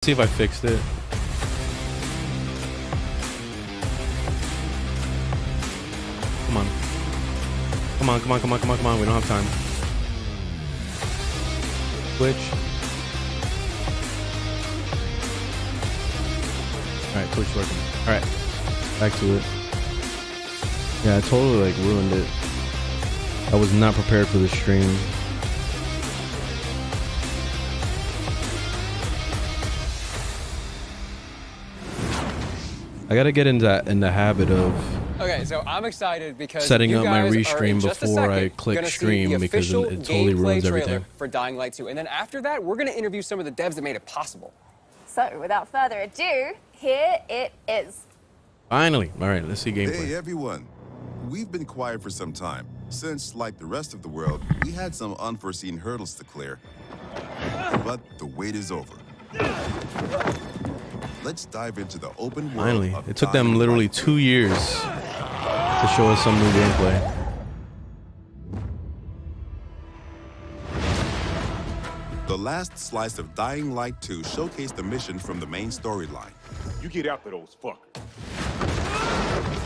See if I fixed it. Come on. Come on, come on, come on, come on, come on. We don't have time. Switch. Alright, Twitch working. Alright. Back to it. Yeah, I totally like ruined it. I was not prepared for the stream. I gotta get into the habit of so I'm excited because setting you up my guys restream are just before I gonna click see stream the because official it totally gameplay ruins trailer everything. for Dying Light 2, and then after that, we're gonna interview some of the devs that made it possible. So, without further ado, here it is. Finally. All right, let's see gameplay. Hey everyone. We've been quiet for some time, since, like the rest of the world, we had some unforeseen hurdles to clear. But the wait is over. Let's dive into the open world. Finally. It took them literally 2 years to show us some new gameplay. The last slice of Dying Light 2 showcased the mission from the main storyline. You get after those fuckers.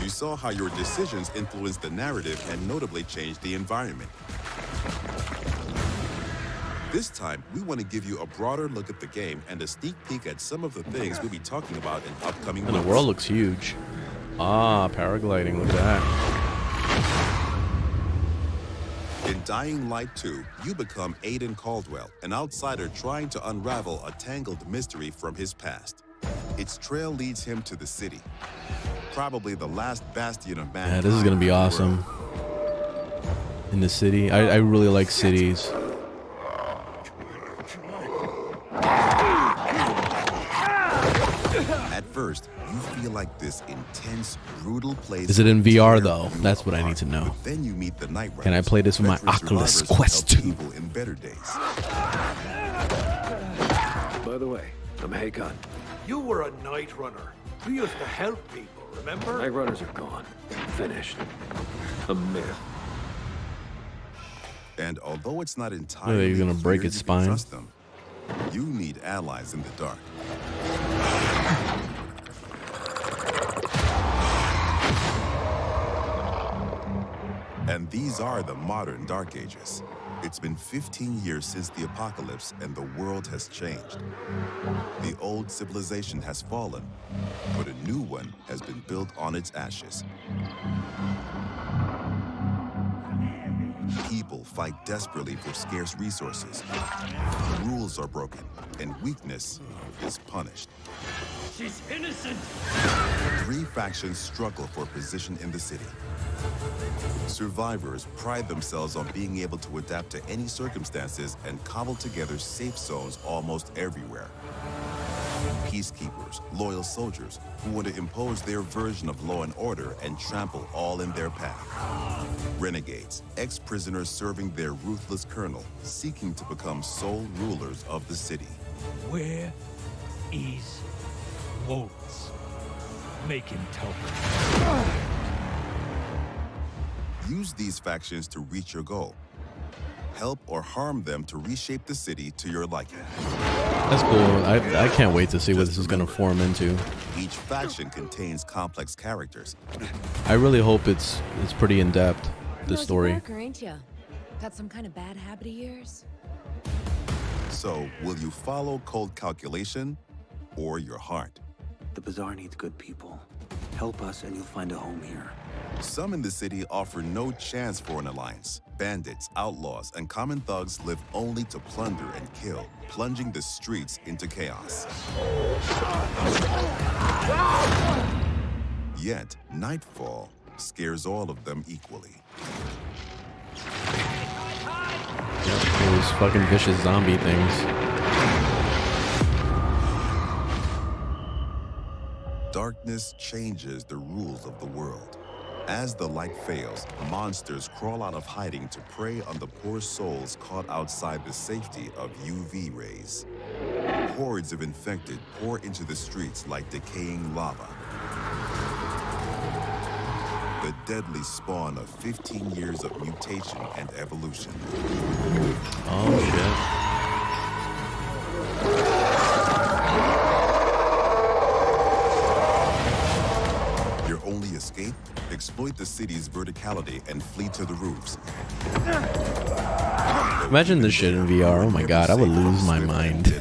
You saw how your decisions influenced the narrative and notably changed the environment. This time, we want to give you a broader look at the game and a sneak peek at some of the things we'll be talking about in upcoming And the months. world looks huge. Ah, paragliding. Look at that. In Dying Light 2, you become Aiden Caldwell, an outsider trying to unravel a tangled mystery from his past. Its trail leads him to the city, probably the last bastion of man. Yeah, this is gonna be awesome. In the city, I really like cities. At first, you feel like this intense, brutal place. Is it in VR though? That's what I need to know. But then you meet the Night Riders. Can I play this with my veteran Oculus survivors who Quest helped 2? people in better days. By the way, I'm Hakon. You were a night runner. We used to help people, remember? Night runners are gone. Finished. A myth. And although it's not Are entirely they gonna break clear its you can spine? trust them, you need allies in the dark. And these are the modern Dark Ages. It's been 15 years since the apocalypse and the world has changed. The old civilization has fallen, but a new one has been built on its ashes. People fight desperately for scarce resources. Rules are broken, and weakness is punished. She's innocent! 3 factions struggle for position in the city. Survivors pride themselves on being able to adapt to any circumstances and cobble together safe zones almost everywhere. Peacekeepers, loyal soldiers who want to impose their version of law and order and trample all in their path. Renegades, ex-prisoners serving their ruthless colonel, seeking to become sole rulers of the city. Where is Waltz? Make him tell me. Use these factions to reach your goal. Help or harm them to reshape the city to your liking. That's cool. I can't wait to see what this is gonna form into. Each faction contains complex characters. I really hope it's pretty in depth. The story. Worker, ain't ya? Got some kind of bad habit of yours? So, will you follow cold calculation or your heart? The Bazaar needs good people. Help us and you'll find a home here. Some in the city offer no chance for an alliance. Bandits, outlaws, and common thugs live only to plunder and kill, plunging the streets into chaos. Yet, nightfall scares all of them equally. Those fucking vicious zombie things. Darkness changes the rules of the world. As the light fails, monsters crawl out of hiding to prey on the poor souls caught outside the safety of UV rays. Hordes of infected pour into the streets like decaying lava. The deadly spawn of 15 years of mutation and evolution. Oh shit. exploit the city's verticality and flee to the roofs. Imagine this shit in VR. Oh my god, I would lose my mind.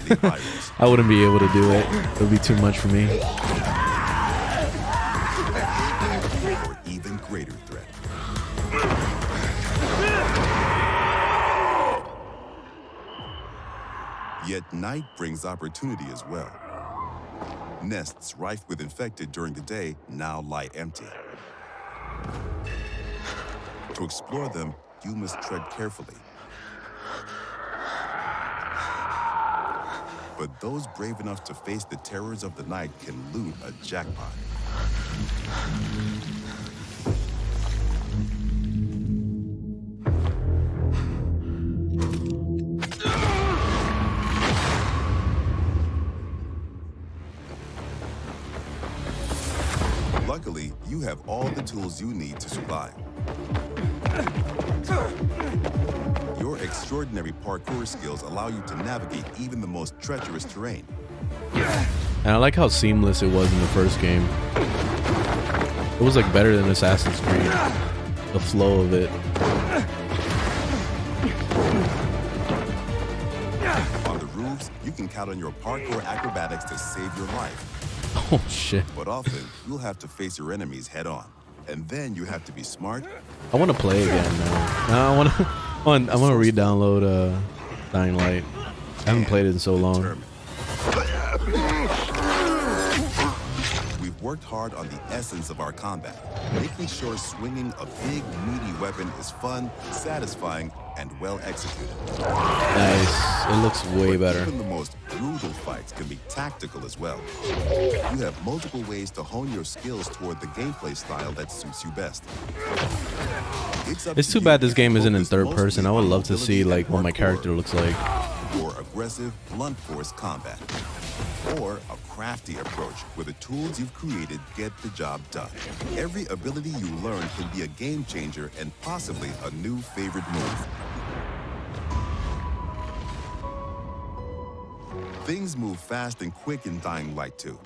I wouldn't be able to do it. It would be too much for me. Or even greater threat. Yet night brings opportunity as well. Nests rife with infected during the day now lie empty. To explore them, you must tread carefully. But those brave enough to face the terrors of the night can loot a jackpot. Luckily, you have all the tools you need to survive. Your extraordinary parkour skills allow you to navigate even the most treacherous terrain. And I like how seamless it was in the first game. It was like better than Assassin's Creed. The flow of it. On the roofs, you can count on your parkour acrobatics to save your life. Oh shit. But often, you'll have to face your enemies head on. And then you have to be smart. I want to play again now. No, I want to re-download Dying Light. I haven't played it in so long. We've worked hard on the essence of our combat, making sure swinging a big, meaty weapon is fun, satisfying, and well executed. Nice. It looks way better. Even the most brutal fights can be tactical as well. You have multiple ways to hone your skills toward the gameplay style that suits you best. It's too bad this game isn't in third person. I would love to see like what my character looks like. Or aggressive, blunt force combat. Or a crafty approach where the tools you've created get the job done. Every ability you learn can be a game changer and possibly a new favorite move. Things move fast and quick in Dying Light 2.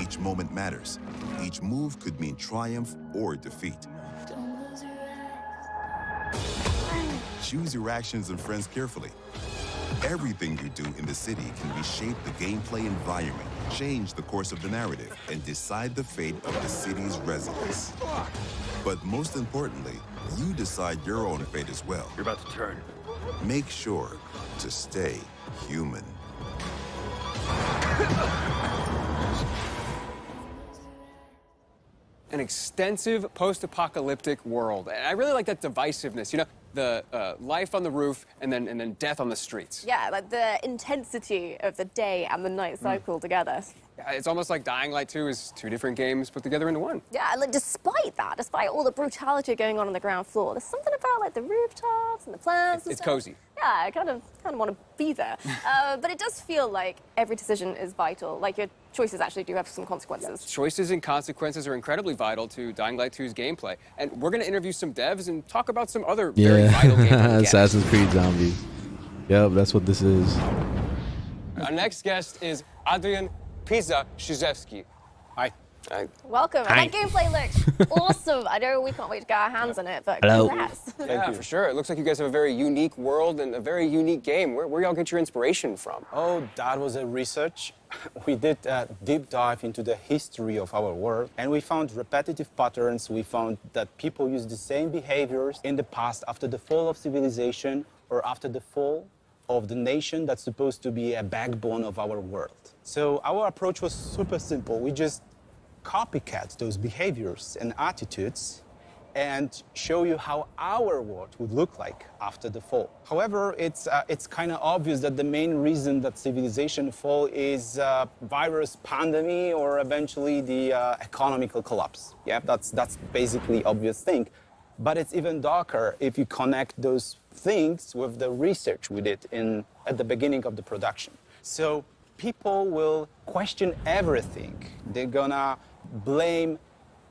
Each moment matters. Each move could mean triumph or defeat. Choose your actions and friends carefully. Everything you do in the city can reshape the gameplay environment, change the course of the narrative, and decide the fate of the city's residents. But most importantly, you decide your own fate as well. You're about to turn. Make sure to stay human. An extensive post-apocalyptic world. And I really like that divisiveness, you know, the life on the roof and then death on the streets. Yeah, like the intensity of the day and the night cycle together. Yeah, it's almost like Dying Light 2 is two different games put together into one. Yeah, like despite all the brutality going on the ground floor, there's something about like the rooftops and the plants. It's cozy. Yeah, I kind of want to be there. But it does feel like every decision is vital. Like your choices actually do have some consequences. Yeah, choices and consequences are incredibly vital to Dying Light 2's gameplay. And we're going to interview some devs and talk about some other very vital gameplay mechanics. Assassin's Creed Zombies. Yep, that's what this is. Our next guest is Adrian Pizza-Shizevsky. Hi. Welcome. Hi. And that gameplay looks awesome. I know we can't wait to get our hands on it, but Hello. congrats. Yeah, for sure. It looks like you guys have a very unique world and a very unique game. Where y'all get your inspiration from? Oh, that was a research. We did a deep dive into the history of our world, and we found repetitive patterns. We found that people use the same behaviors in the past after the fall of civilization or after the fall of the nation that's supposed to be a backbone of our world. So our approach was super simple. We just copycat those behaviors and attitudes and show you how our world would look like after the fall. However, it's kind of obvious that the main reason that civilization fall is virus pandemic or eventually the economical collapse. Yeah, that's basically obvious thing. But it's even darker if you connect those things with the research we did at the beginning of the production. So people will question everything. They're gonna blame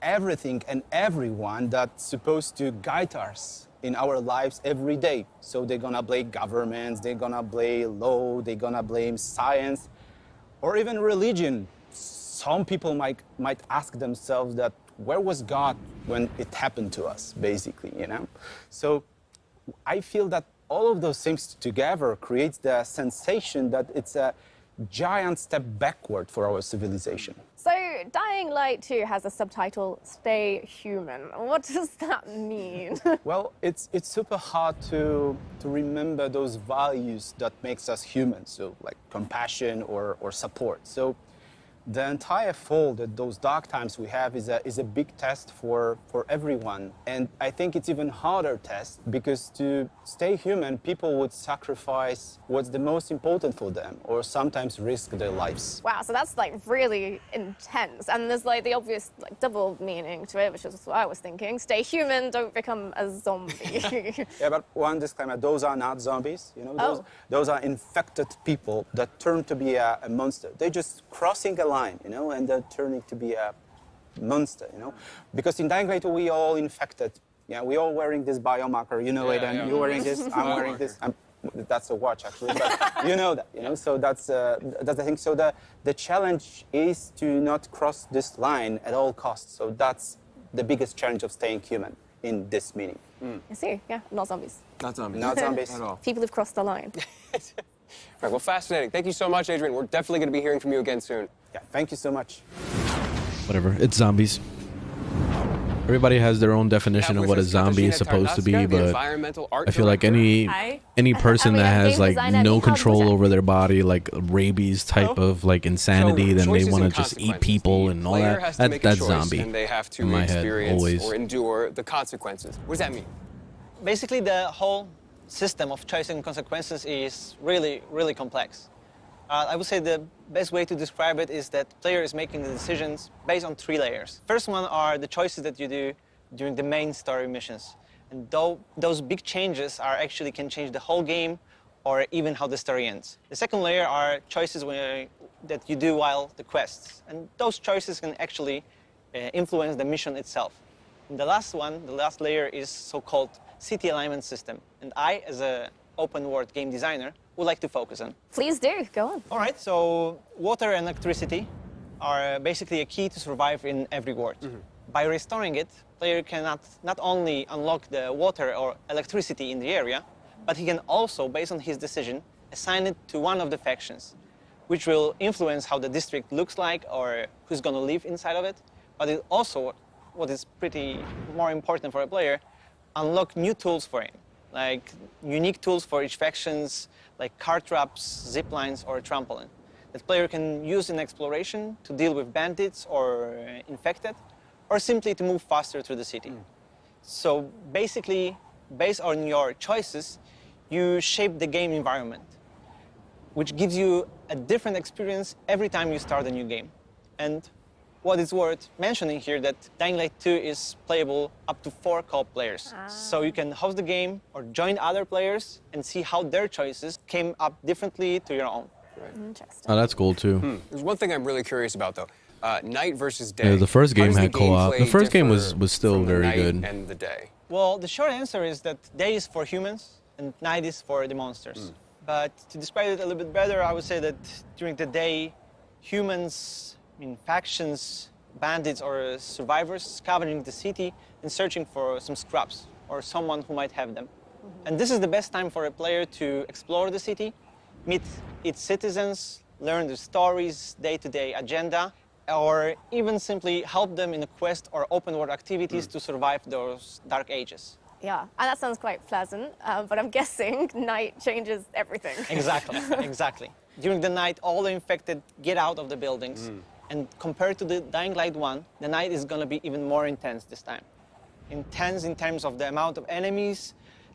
everything and everyone that's supposed to guide us in our lives every day. So they're gonna blame governments, they're gonna blame law, they're gonna blame science, or even religion. Some people might ask themselves that, where was God when it happened to us, basically, you know? So I feel that all of those things together creates the sensation that it's a giant step backward for our civilization. So Dying Light 2 has a subtitle, Stay Human. What does that mean? Well, it's super hard to remember those values that makes us human, so like compassion or support. So the entire fall that those dark times we have is a big test for everyone. And I think it's even harder test because to stay human, people would sacrifice what's the most important for them or sometimes risk their lives. Wow, so that's like really intense. And there's like the obvious like double meaning to it, which is what I was thinking. Stay human, don't become a zombie. Yeah, but one disclaimer, those are not zombies, you know? Those are infected people that turn to be a monster. They're just crossing a line, you know, and they're turning to be a monster, you know? Because in Dying Light, we all infected. Yeah, we all wearing this biomarker, you know it, and you're wearing this, I'm wearing this. That's a watch, actually, but you know that, you know? So that's the thing. So the challenge is to not cross this line at all costs. So that's the biggest challenge of staying human in this meaning. I see, yeah, not zombies. Not zombies. Not zombies. At all. People have crossed the line. Right, well, fascinating. Thank you so much, Adrian. We're definitely going to be hearing from you again soon. Yeah, thank you so much. Whatever. It's zombies. Everybody has their own definition of what a zombie is supposed to be, but I feel like any person that has like no control over their body, like rabies type of like insanity, then they want to just eat people and all that. That's zombie. And they have to in my head, experience always. or endure the consequences. What does that mean? Basically, the whole system of choice and consequences is really, really complex. I would say the best way to describe it is that player is making the decisions based on 3 layers. First one are the choices that you do during the main story missions. And those big changes are actually can change the whole game or even how the story ends. The second layer are choices that you do while the quests. And those choices can actually influence the mission itself. And the last one, the last layer is so-called city alignment system. And I, as an open world game designer, would like to focus on. Please do, go on. All right, so water and electricity are basically a key to survive in every world. By restoring it, player can not only unlock the water or electricity in the area, but he can also, based on his decision, assign it to one of the factions, which will influence how the district looks like or who's going to live inside of it. But it also, what is pretty more important for a player, unlock new tools for him, like unique tools for each factions, like car traps, zip lines, or a trampoline. That player can use in exploration to deal with bandits or infected, or simply to move faster through the city. So basically, based on your choices, you shape the game environment, which gives you a different experience every time you start a new game. And what is worth mentioning here that Dying Light 2 is playable up to 4 co-op players. So you can host the game or join other players and see how their choices came up differently to your own. Interesting. Oh, that's cool too. There's one thing I'm really curious about, though. Night versus day. Yeah, the first game had co-op. The first game was still from the very night good. And the day. Well, the short answer is that day is for humans and night is for the monsters. But to describe it a little bit better, I would say that during the day, humans, factions, bandits or survivors scavenging the city and searching for some scraps or someone who might have them. And this is the best time for a player to explore the city, meet its citizens, learn the stories, day-to-day agenda, or even simply help them in a quest or open world activities to survive those dark ages. Yeah, and that sounds quite pleasant, but I'm guessing night changes everything. Exactly, exactly. During the night, all the infected get out of the buildings. And compared to the Dying Light 1, the night is going to be even more intense this time. Intense in terms of the amount of enemies,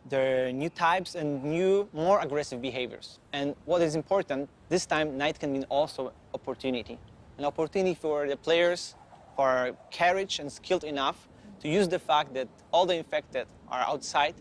their new types, and new, more aggressive behaviors. And what is important, this time night can mean also opportunity. An opportunity for the players who are courage and skilled enough to use the fact that all the infected are outside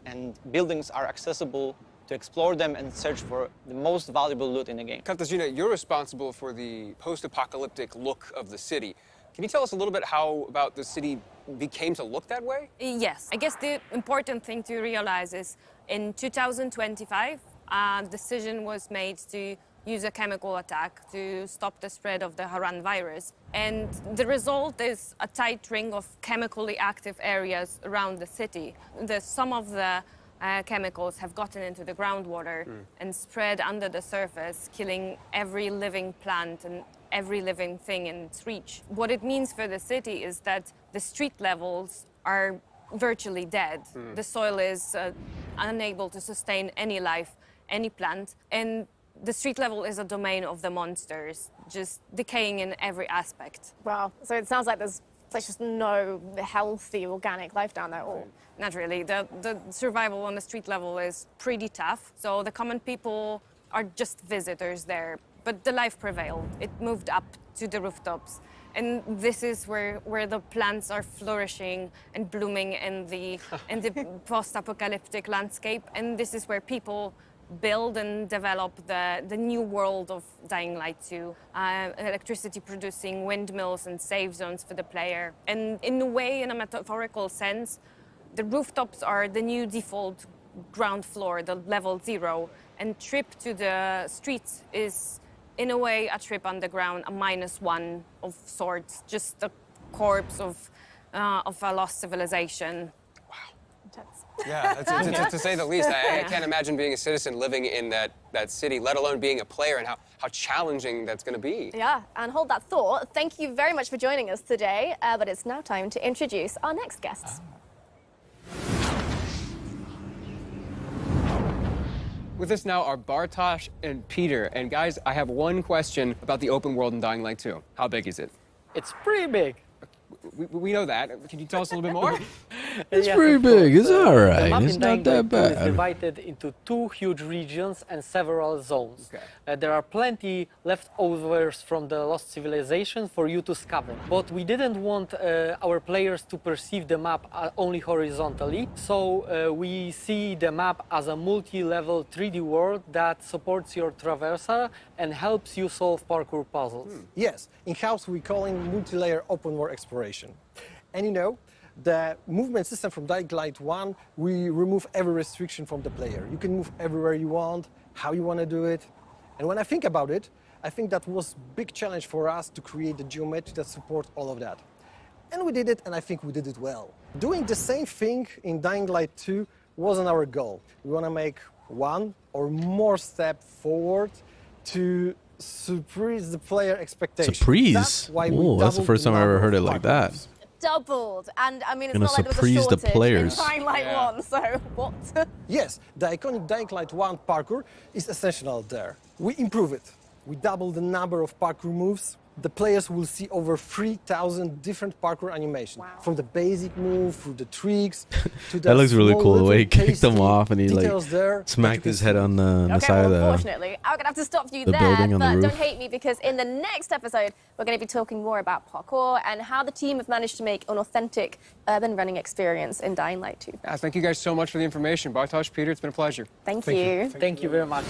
and buildings are accessible to explore them and search for the most valuable loot in the game. Katarzyna, you're responsible for the post-apocalyptic look of the city. Can you tell us a little bit how about the city became to look that way? Yes. I guess the important thing to realize is in 2025, a decision was made to use a chemical attack to stop the spread of the Haran virus. And the result is a tight ring of chemically active areas around the city. Some of the chemicals have gotten into the groundwater and spread under the surface, killing every living plant and every living thing in its reach. What it means for the city is that the street levels are virtually dead. The soil is unable to sustain any life, any plant, and the street level is a domain of the monsters, just decaying in every aspect. Wow, so it sounds like there's just no healthy organic life down there at all. Not really. The survival on the street level is pretty tough, so the common people are just visitors there. But the life prevailed. It moved up to the rooftops. And this is where the plants are flourishing and blooming in the post-apocalyptic landscape. And this is where people build and develop the new world of Dying Light 2. Electricity producing windmills and safe zones for the player. And in a way, in a metaphorical sense, the rooftops are the new default ground floor, the level 0. And trip to the streets is, in a way, a trip underground, a -1 of sorts, just a corpse of a lost civilization. Wow. Yeah, to say the least. I can't imagine being a citizen living in that city, let alone being a player, and how challenging that's going to be. Yeah, and hold that thought. Thank you very much for joining us today, but it's now time to introduce our next guests. With us now are Bartosz and Peter. And guys, I have one question about the open world in Dying Light 2. How big is it? It's pretty big. We know that. Can you tell us a little bit more? It's pretty big. It's all right. It's not that bad. It's divided into 2 huge regions and several zones. Okay. There are plenty leftovers from the lost civilization for you to scavenge. But we didn't want our players to perceive the map only horizontally. So we see the map as a multi-level 3D world that supports your traversal and helps you solve parkour puzzles. Yes, in-house we call it multi-layer open world exploration. And you know, the movement system from Dying Light 1, we remove every restriction from the player. You can move everywhere you want, how you want to do it. And when I think about it, I think that was a big challenge for us to create the geometry that support all of that. And we did it, and I think we did it well. Doing the same thing in Dying Light 2 wasn't our goal. We want to make one or more step forward to surprise the player expectations. Surprise? Oh, that's the first time I ever heard it like that. Doubled, and I mean, it's Gonna not like there was a surprise the shortage players. in Dying Light 1, so what? Yes, the iconic Dying Light 1 parkour is essential there. We improve it. We double the number of parkour moves. The players will see over 3,000 different parkour animations, from the basic move, through the tricks, to the That looks really cool, the way he kicked him tasty off and he like there smacked his head on the Okay, side well, of unfortunately, I'm going to have to stop you the there, building on the but roof. don't hate me because in the next episode, we're going to be talking more about parkour and how the team have managed to make an authentic urban running experience in Dying Light 2. Yeah, thank you guys so much for the information. Bartosz, Peter, it's been a pleasure. Thank you. Thank you very much.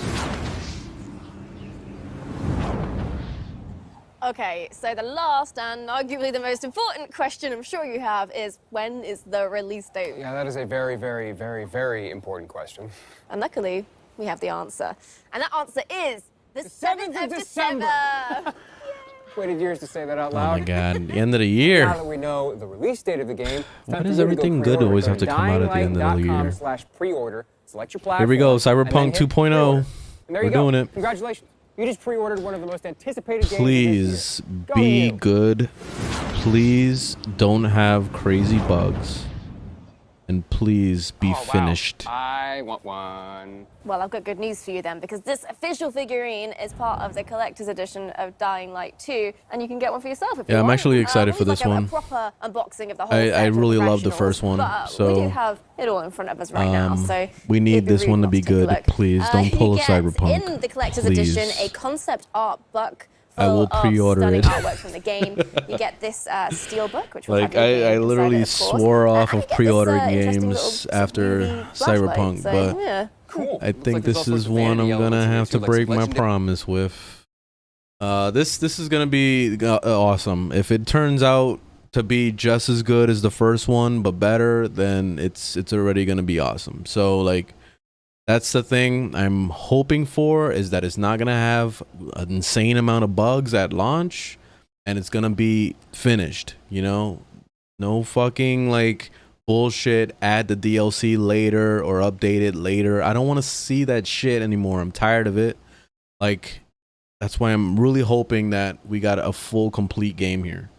Okay, so the last and arguably the most important question I'm sure you have is, when is the release date? Yeah, that is a very, very, very, very important question. And luckily, we have the answer. And that answer is the 7th of December. Waited years to say that out Oh loud. my god, the end of the year. Now that we know the release date of the game, Why does everything good always have to come out at the end of the year? /pre-order, select your platform. Here we go, Cyberpunk 2.0. And there you We're go. doing it. Congratulations. You just pre-ordered one of the most anticipated games Please of this year. be good. Please don't have crazy bugs. And please be finished. I want one. Well, I've got good news for you then, because this official figurine is part of the collector's edition of Dying Light 2, and you can get one for yourself if you want. I'm actually excited for this like one. A proper unboxing of the whole I set really from love the professionals, first one, but so we do have it all in front of us right now, so we need it'd be this rude one to not be take a good. look. Please don't pull a You get Cyberpunk. in the collector's Please. edition a concept art book I will full of pre-order stunning it. artwork from the game. You get this steel book, which will Like have your I game literally inside it, of course. swore off And of you get this, pre-ordering interesting games little after UV flashlight, Cyberpunk, so, but yeah. Cool. I think this is one I'm gonna have to break my promise with. This is gonna be awesome. If it turns out to be just as good as the first one but better, then it's already gonna be awesome. So like, That's the thing I'm hoping for, is that it's not gonna have an insane amount of bugs at launch, and it's gonna be finished, you know? No fucking like bullshit, add the DLC later or update it later. I don't want to see that shit anymore. I'm tired of it. Like, that's why I'm really hoping that we got a full complete game here.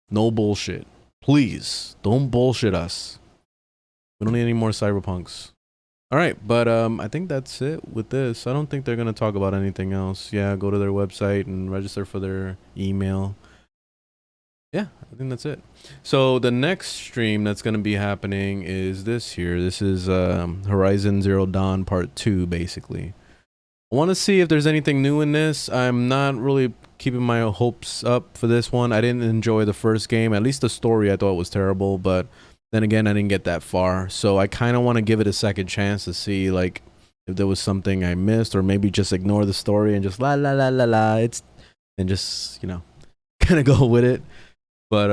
No bullshit. Please don't bullshit us. We don't need any more cyberpunks. All right, but I think that's it with this. I don't think they're gonna talk about anything else. Yeah, go to their website and register for their email. Yeah, I think that's it. So the next stream that's gonna be happening is this here. This is Horizon Zero Dawn Part 2, basically. I want to see if there's anything new in this. I'm not really keeping my hopes up for this one. I didn't enjoy the first game. At least the story I thought was terrible, but then again, I didn't get that far. So I kind of want to give it a second chance to see like if there was something I missed, or maybe just ignore the story and just la la la la la. And just, you know, kind of go with it. But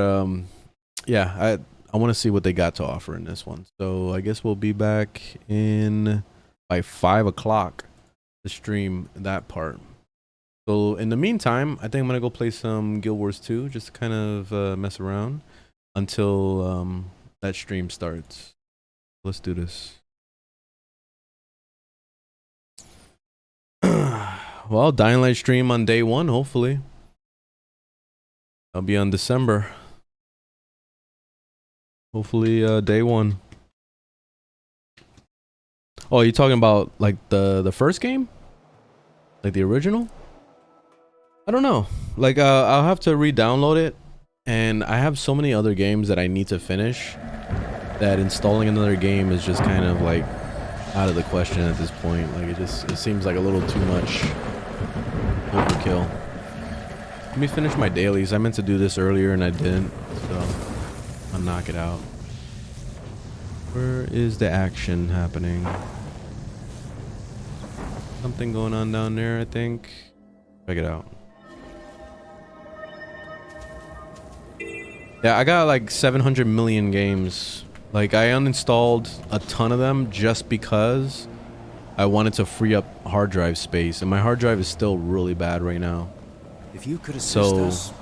yeah, I want to see what they got to offer in this one. So I guess we'll be back in by 5 o'clock to stream that part. So in the meantime, I think I'm gonna go play some Guild Wars 2 just to kind of mess around until that stream starts. Let's do this. Well, Dying Light stream on day 1, hopefully. I'll be on December. Hopefully day 1. Oh, you talking about like the first game? Like the original? I don't know. Like I'll have to re-download it, and I have so many other games that I need to finish that installing another game is just kind of like out of the question at this point. Like it seems like a little too much overkill. Let me finish my dailies. I meant to do this earlier and I didn't, so I'll knock it out. Where is the action happening? Something going on down there, I think. Check it out. Yeah, I got like 700 million games. Like, I uninstalled a ton of them just because I wanted to free up hard drive space, and my hard drive is still really bad right now. If you could assist So us,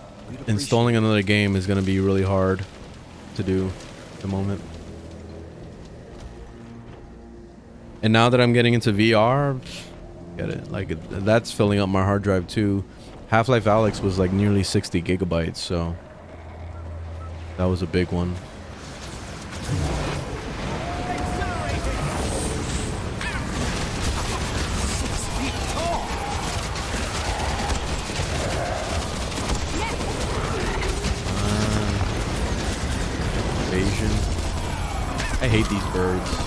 installing another game is going to be really hard to do at the moment. And now that I'm getting into VR, get it. Like, that's filling up my hard drive too. Half-Life Alyx was like nearly 60 gigabytes, so that was a big one. Invasion. I hate these birds.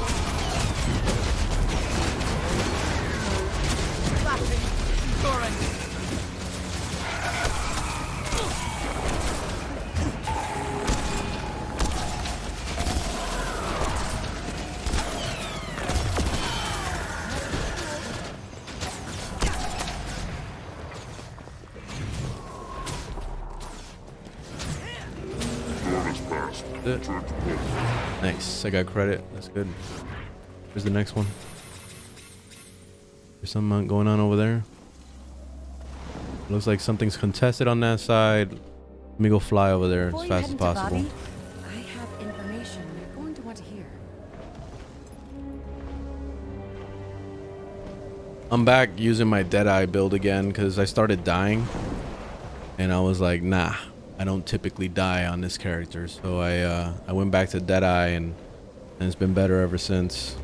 Nice, I got credit. That's good. Where's the next one? There's something going on over there. Looks like something's contested on that side. Let me go fly over there as fast as possible. I have information you're going to want to hear. I'm back using my Deadeye build again because I started dying. And I was like, nah, I don't typically die on this character. So I went back to Deadeye, and it's been better ever since.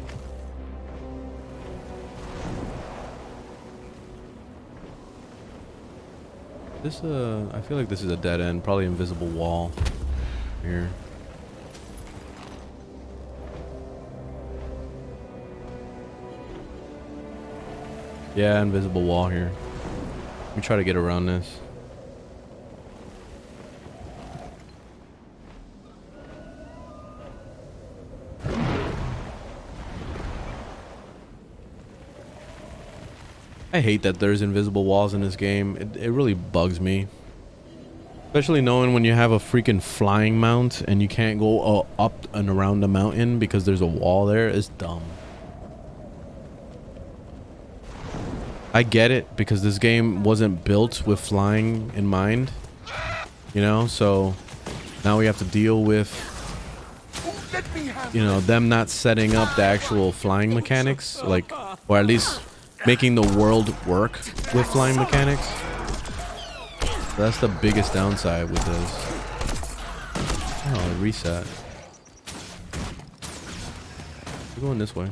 This I feel like this is a dead end, probably invisible wall here. Yeah, invisible wall here. Let me try to get around this. I hate that there's invisible walls in this game. It really bugs me. Especially knowing when you have a freaking flying mount and you can't go up and around the mountain because there's a wall there. It's dumb. I get it, because this game wasn't built with flying in mind, you know, so now we have to deal with, you know, them not setting up the actual flying mechanics, like, or at least making the world work with flying mechanics. That's the biggest downside with this. Oh, reset. We're going this way.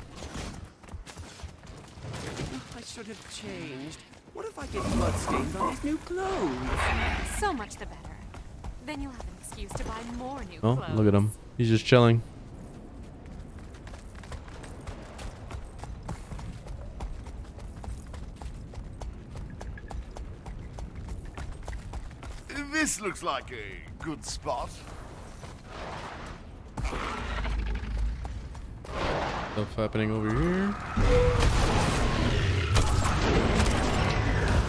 I should have changed. What if I get bloodstains on these new clothes? So much the better. Then you'll have an excuse to buy more new Oh, clothes. look at him. He's just chilling. This looks like a good spot. Stuff happening over here.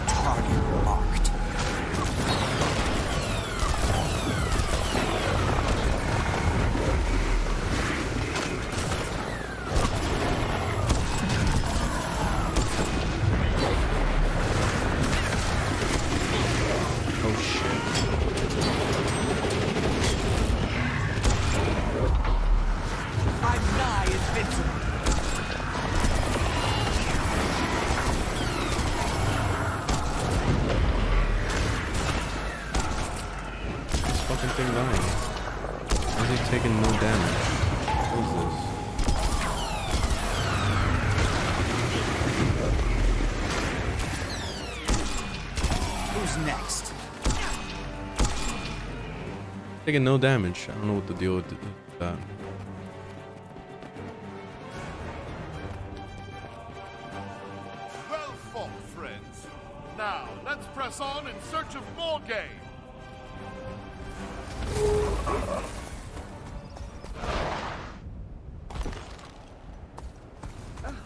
Target locked. Oh shit. I'm nigh invincible. This fucking thing dying. Why is he taking no damage? What is this? Who's next? Taking no damage. I don't know what the deal with that. Well fought, friends. Now, let's press on in search of more game.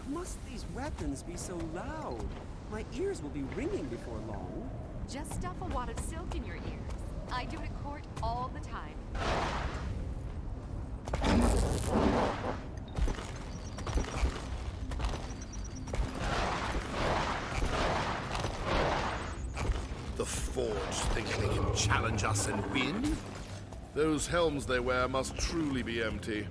Must these weapons be so loud? My ears will be ringing before long. Just stuff a wad of silk in your ears. I do it at court all the time. The Forged think they can challenge us and win? Those helms they wear must truly be empty.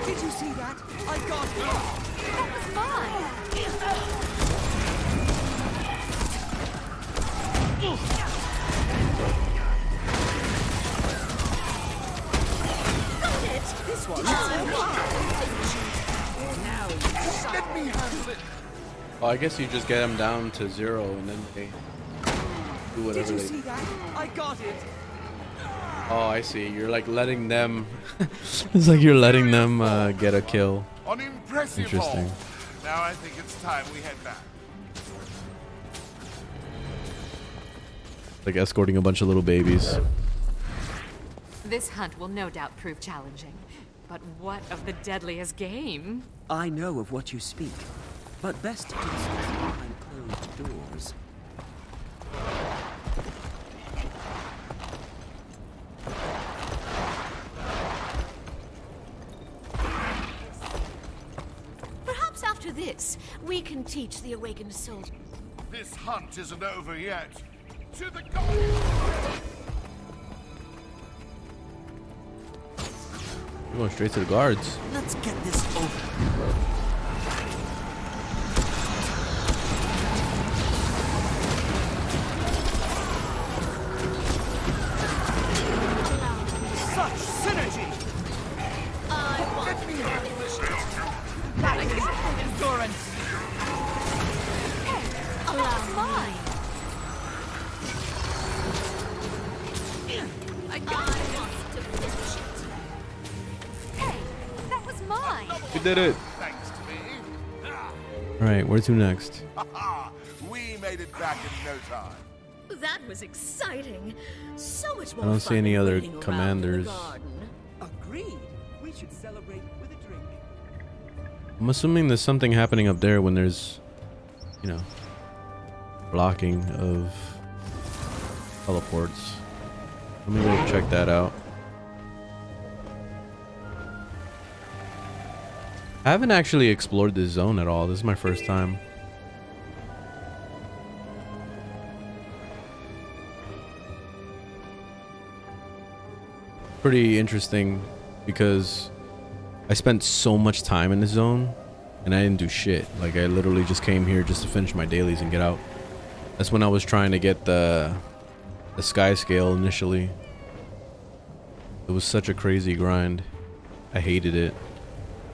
Did you see that? I got it! That was mine! Got it! This one's now let me handle it! Oh, I guess you just get them down to 0 and then they do whatever Did you they see that? I got it! Oh, I see. You're like letting them. It's like you're letting them get a kill. On impressive Interesting. haul. Now I think it's time we head back. Like escorting a bunch of little babies. This hunt will no doubt prove challenging. But what of the deadliest game? I know of what you speak, but best to discuss behind closed doors. Perhaps after this, we can teach the awakened soldier. This hunt isn't over yet. To the gods! You're going straight to the guards. Let's get this over. Such synergy! Let me handle this. Endurance! That's mine! I got it! To finish it. Hey, that was mine! We did it. Thanks to me. All right, where to next? We made it back in no time. That was exciting. So much more I don't see any other fun commanders. Agreed. We should celebrate with a drink. I'm assuming there's something happening up there when there's, you know, blocking of teleports. Let me go check that out. I haven't actually explored this zone at all. This is my first time. Pretty interesting because I spent so much time in this zone and I didn't do shit. Like I literally just came here just to finish my dailies and get out. That's when I was trying to get the sky scale initially. It was such a crazy grind. I hated it.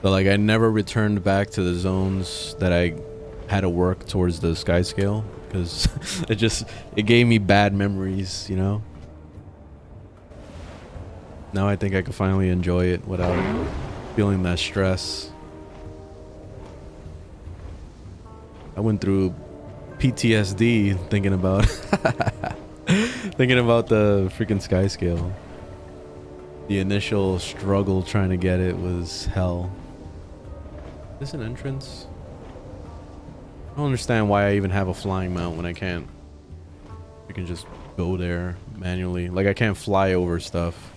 But like I never returned back to the zones that I had to work towards the sky scale because it gave me bad memories, you know? Now I think I can finally enjoy it without feeling that stress. I went through PTSD thinking about thinking about the freaking sky scale. The initial struggle trying to get it was hell. Is this an entrance? I don't understand why I even have a flying mount when I can't. I can just go there manually. Like I can't fly over stuff.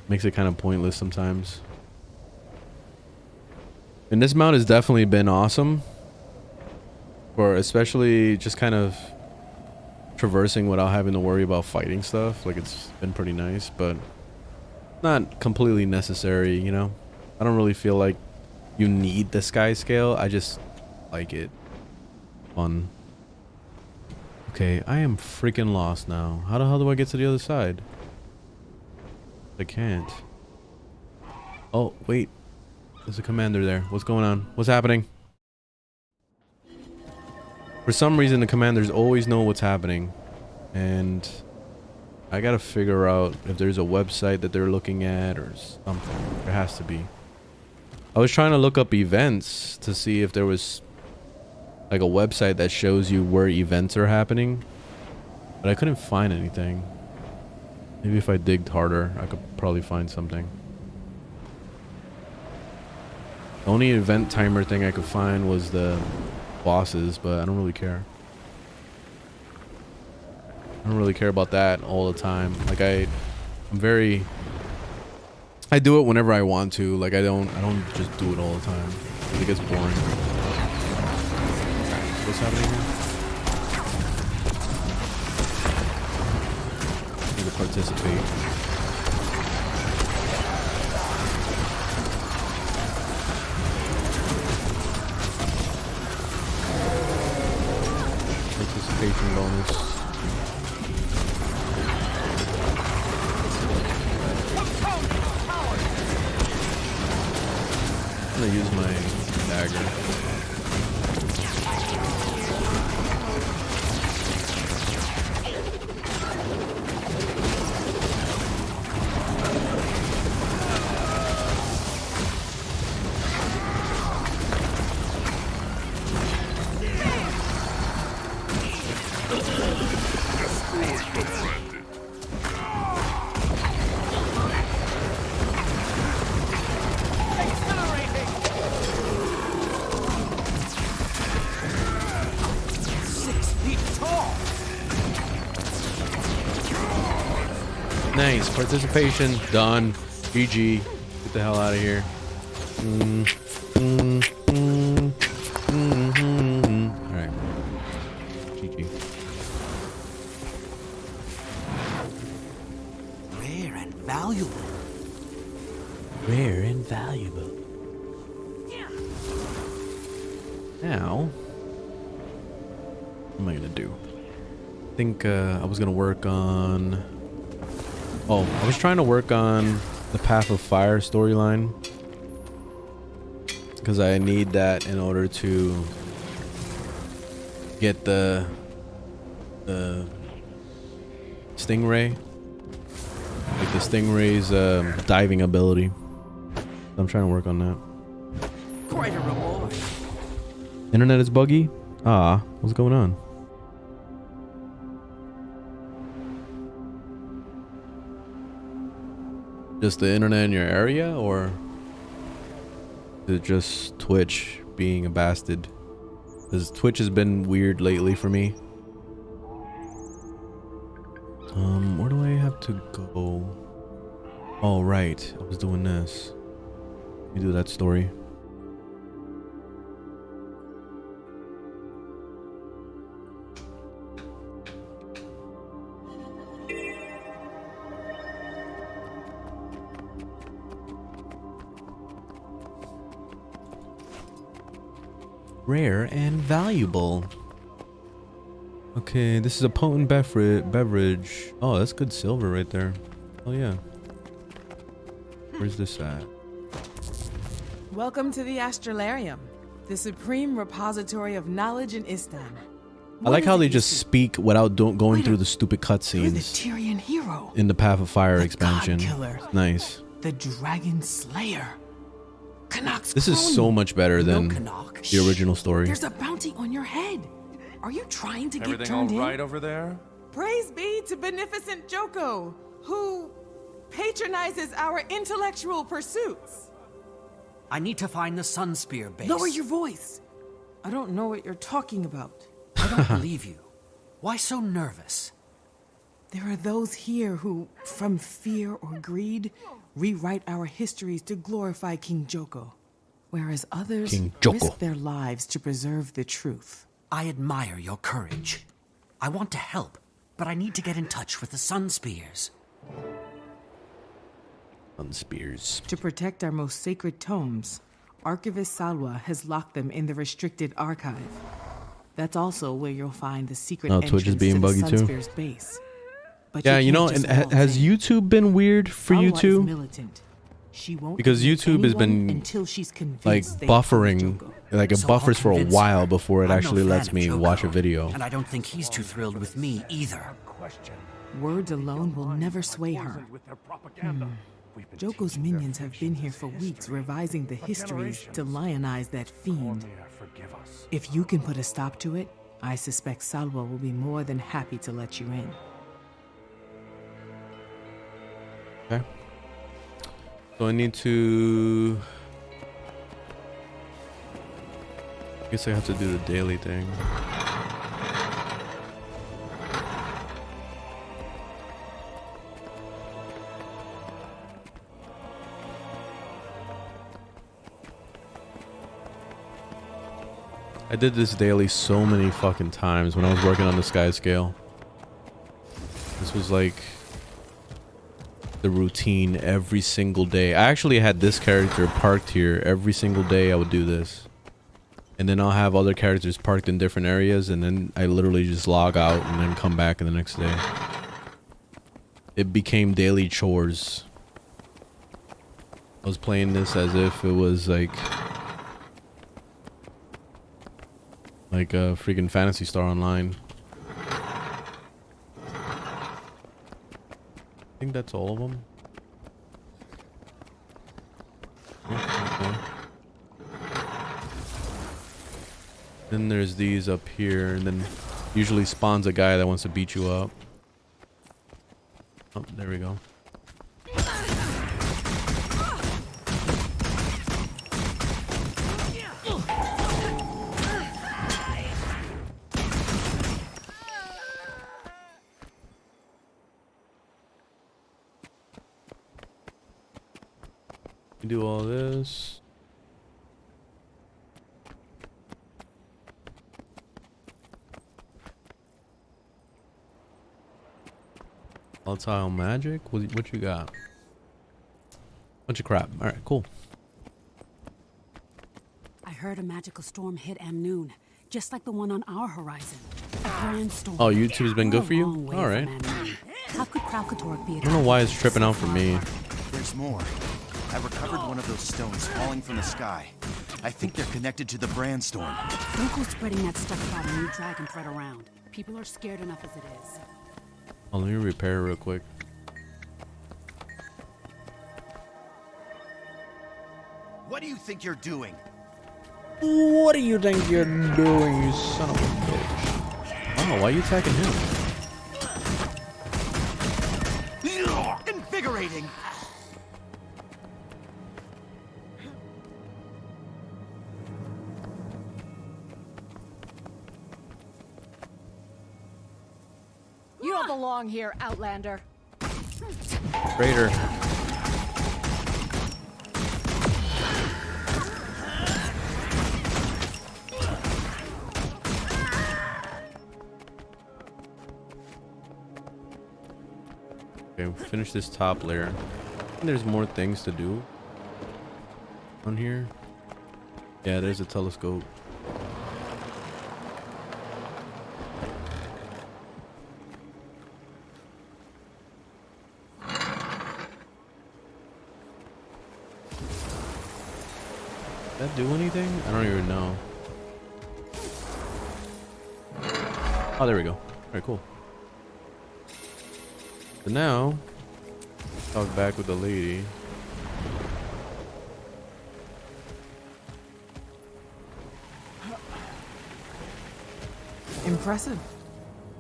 Makes it kind of pointless sometimes. And this mount has definitely been awesome. For especially just kind of traversing without having to worry about fighting stuff. Like it's been pretty nice, but not completely necessary, you know? I don't really feel like you need the sky scale. I just like it. Fun. Okay, I am freaking lost now. How the hell do I get to the other side? I can't. Oh, wait. There's a commander there. What's going on? What's happening? For some reason, the commanders always know what's happening. And I gotta figure out if there's a website that they're looking at or something. There has to be. I was trying to look up events to see if there was like a website that shows you where events are happening. But I couldn't find anything. Maybe if I digged harder, I could probably find something. The only event timer thing I could find was the bosses, but I don't really care. I don't really care about that all the time. Like I do it whenever I want to. Like I don't just do it all the time. It gets boring. What's happening here? Participate. Participation bonus. I'm gonna use my dagger. Nice. Participation. Done. GG. Get the hell out of here. Alright. GG. Rare and valuable. Rare and valuable. Now, what am I gonna do? I think I was gonna work on... Oh, I was trying to work on the Path of Fire storyline. Because I need that in order to get the Stingray. Like the Stingray's diving ability. I'm trying to work on that. Quite a reward. Internet is buggy? Ah, what's going on? just the internet in your area, or is it just Twitch being a bastard? Because Twitch has been weird lately for me. Where do I have to go? Oh, right. I was doing this. Let me do that story. Rare and valuable. Okay, this is a potent beverage. Oh, that's good silver right there. Oh yeah. Where's this at? Welcome to the Astrolarium, the supreme repository of knowledge in Istan. I like how they just speak without going through the stupid cutscenes. Tyrian hero, in the Path of Fire expansion. killer. Nice. the Dragon Slayer. Canucks. This is so much better than the original story. There's a bounty on your head. Are you trying to get Everything turned all right in? over there? Praise be to beneficent Joko, who patronizes our intellectual pursuits. I need to find the Sunspear base. Lower your voice. I don't know what you're talking about. I don't believe you. Why so nervous? There are those here who, from fear or greed, rewrite our histories to glorify King Joko, whereas others risk their lives to preserve the truth. I admire your courage. I want to help, but I need to get in touch with the Sunspears. Sunspears. To protect our most sacred tomes, Archivist Salwa has locked them in the restricted archive. That's also where you'll find the secret entrance Twitch is being to the buggy too. Sunspear's base. But Yeah, you know, and has YouTube been weird for you too? Because YouTube has been like buffering, like it buffers for a while before it actually lets me watch a video. And I don't think he's too thrilled with me either. Words alone will never sway her. Joko's minions have been here for weeks revising the histories to lionize that fiend. If you can put a stop to it, I suspect Salwa will be more than happy to let you in. Okay. So I need to... I guess I have to do the daily thing. I did this daily so many fucking times when I was working on the Sky Scale. This was like the routine every single day. I actually had this character parked here every single day. I would do this, and then I'll have other characters parked in different areas, and then I literally just log out and then come back in the next day. It became daily chores. I was playing this as if it was like a freaking Phantasy Star Online. I think that's all of them. Okay. Then there's these up here, and then usually spawns a guy that wants to beat you up. Oh, there we go. Do all this. Volatile magic? What you got? Bunch of crap. All right, cool. I heard a magical storm hit Amnoon, just like the one on our horizon. A grand storm. Oh, YouTube's been good for you? All right. How could Kralkatorp be? I don't know why it's tripping out for me. There's more. I recovered one of those stones falling from the sky. I think they're connected to the Brandstorm. Don't go spreading that stuff about a new dragon threat around. People are scared enough as it is. Oh, let me repair real quick. What do you think you're doing? What do you think you're doing, you son of a bitch? Oh, why are you attacking him? Invigorating. don't belong here, Outlander. Raider. Okay, finish this top layer. And there's more things to do on here. Yeah, there's a telescope. Did that do anything? I don't even know. Oh, there we go. All right, cool. So now, talk back with the lady. Impressive.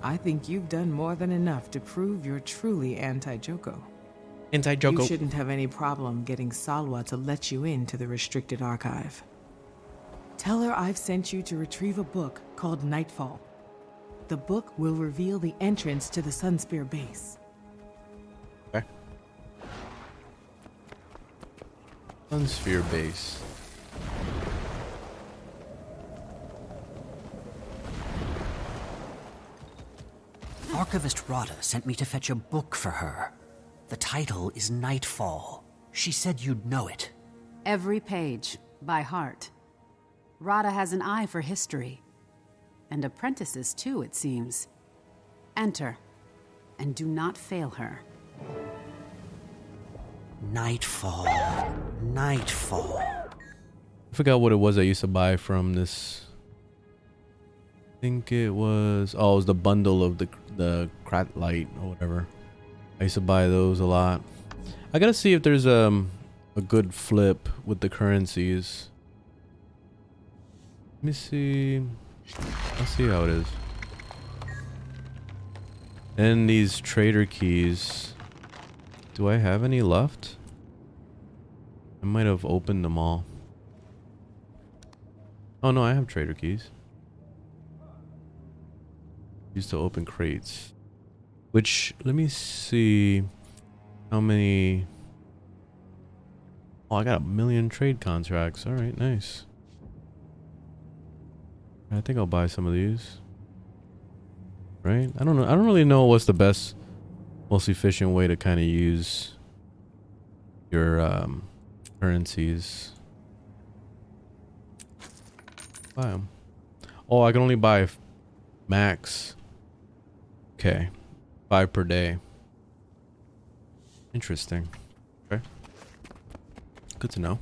I think you've done more than enough to prove you're truly anti-Joko. Anti-Joko. You shouldn't have any problem getting Salwa to let you into the restricted archive. Tell her I've sent you to retrieve a book called Nightfall. The book will reveal the entrance to the Sunspear base. Okay. Sunspear base. Archivist Rada sent me to fetch a book for her. The title is Nightfall. She said you'd know it. Every page, by heart. Rada has an eye for history. And apprentices too, it seems. Enter, and do not fail her. Nightfall. Nightfall. I forgot what it was I used to buy from this. I think it was, oh, it was the bundle of the Krat light or whatever. I used to buy those a lot. I gotta see if there's a good flip with the currencies. Let me see. Let's see how it is. And these trader keys. Do I have any left? I might have opened them all. Oh no, I have trader keys. Used to open crates. Which, let me see how many. Oh, I got 1 million trade contracts. All right, nice. I think I'll buy some of these. Right? I don't know. I don't really know what's the best, most efficient way to kind of use your currencies. Buy them. Oh, I can only buy max. Okay. 5 per day. Interesting. Okay. Good to know.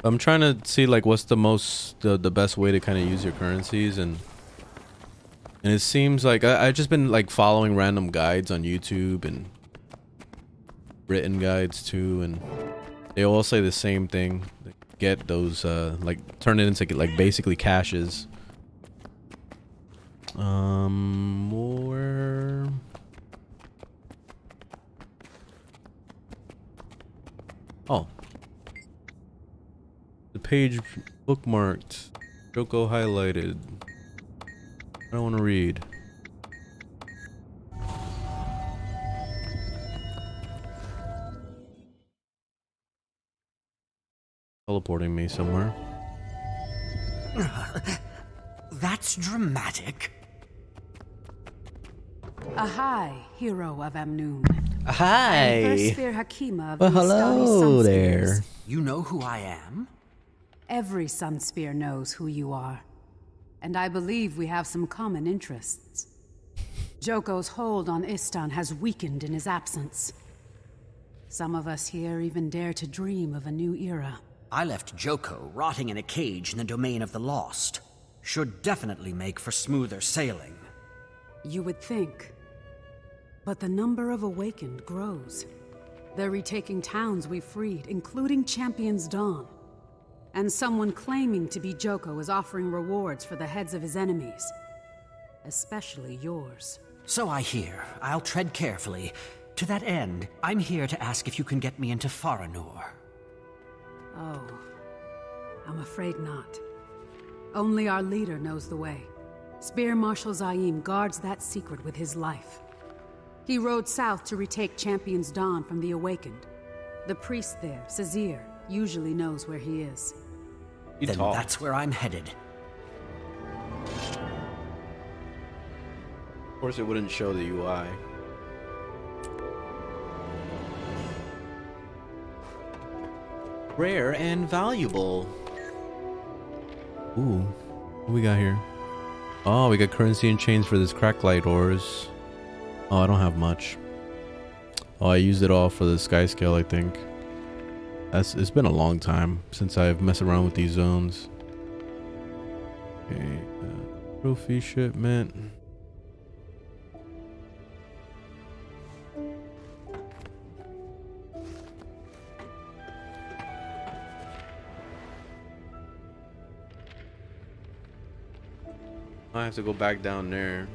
I'm trying to see like what's the best way to kind of use your currencies, and it seems like I've just been like following random guides on YouTube and written guides too, and they all say the same thing. Get those like turn it into like basically caches. More. Oh. The page bookmarked. Joko highlighted. I don't want to read. Teleporting me somewhere. That's dramatic. Ahai, hero of Amnoon. Hi. And First Spear Hakima of Well, the hello Ascari there. Sunspears. You know who I am? Every Sunspear knows who you are. And I believe we have some common interests. Joko's hold on Istan has weakened in his absence. Some of us here even dare to dream of a new era. I left Joko rotting in a cage in the domain of the lost. Should definitely make for smoother sailing. You would think. But the number of awakened grows. They're retaking towns we freed, including Champion's Dawn. And someone claiming to be Joko is offering rewards for the heads of his enemies. Especially yours. So I hear. I'll tread carefully. To that end, I'm here to ask if you can get me into Faranur. Oh, I'm afraid not. Only our leader knows the way. Spear Marshal Zaim guards that secret with his life. He rode south to retake Champion's Dawn from the Awakened. The priest there, Cazir, usually knows where he is. Then that's where I'm headed. Of course, it wouldn't show the UI. Rare and valuable. Ooh, what we got here? Oh, we got currency and chains for this crack light ores. Oh, I don't have much. Oh, I used it all for the sky scale, I think. It's been a long time since I've messed around with these zones. Okay, trophy shipment. I have to go back down there.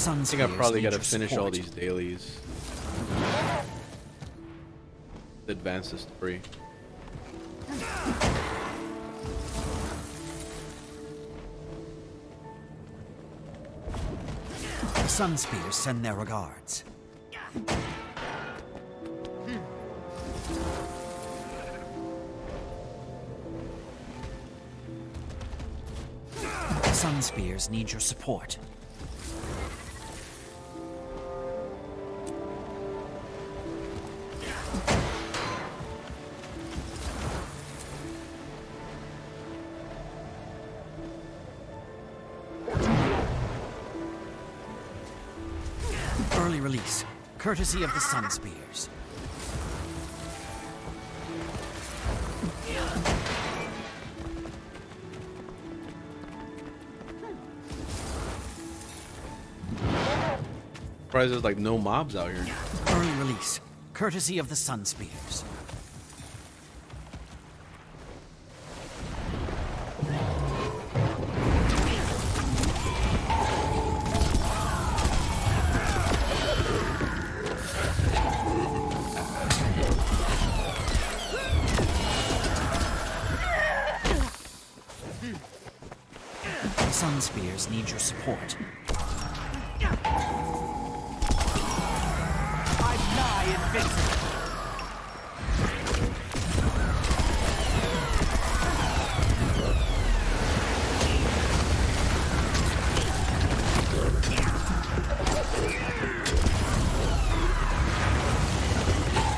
I think I probably gotta finish all these dailies. Advance this 3. The Sun Spears send their regards. The Sun Spears need your support. Early release, courtesy of the Sun Spears. Surprised there's like no mobs out here. Early release, courtesy of the Sun Spears. Sun Spears need your support. I'm nigh invincible.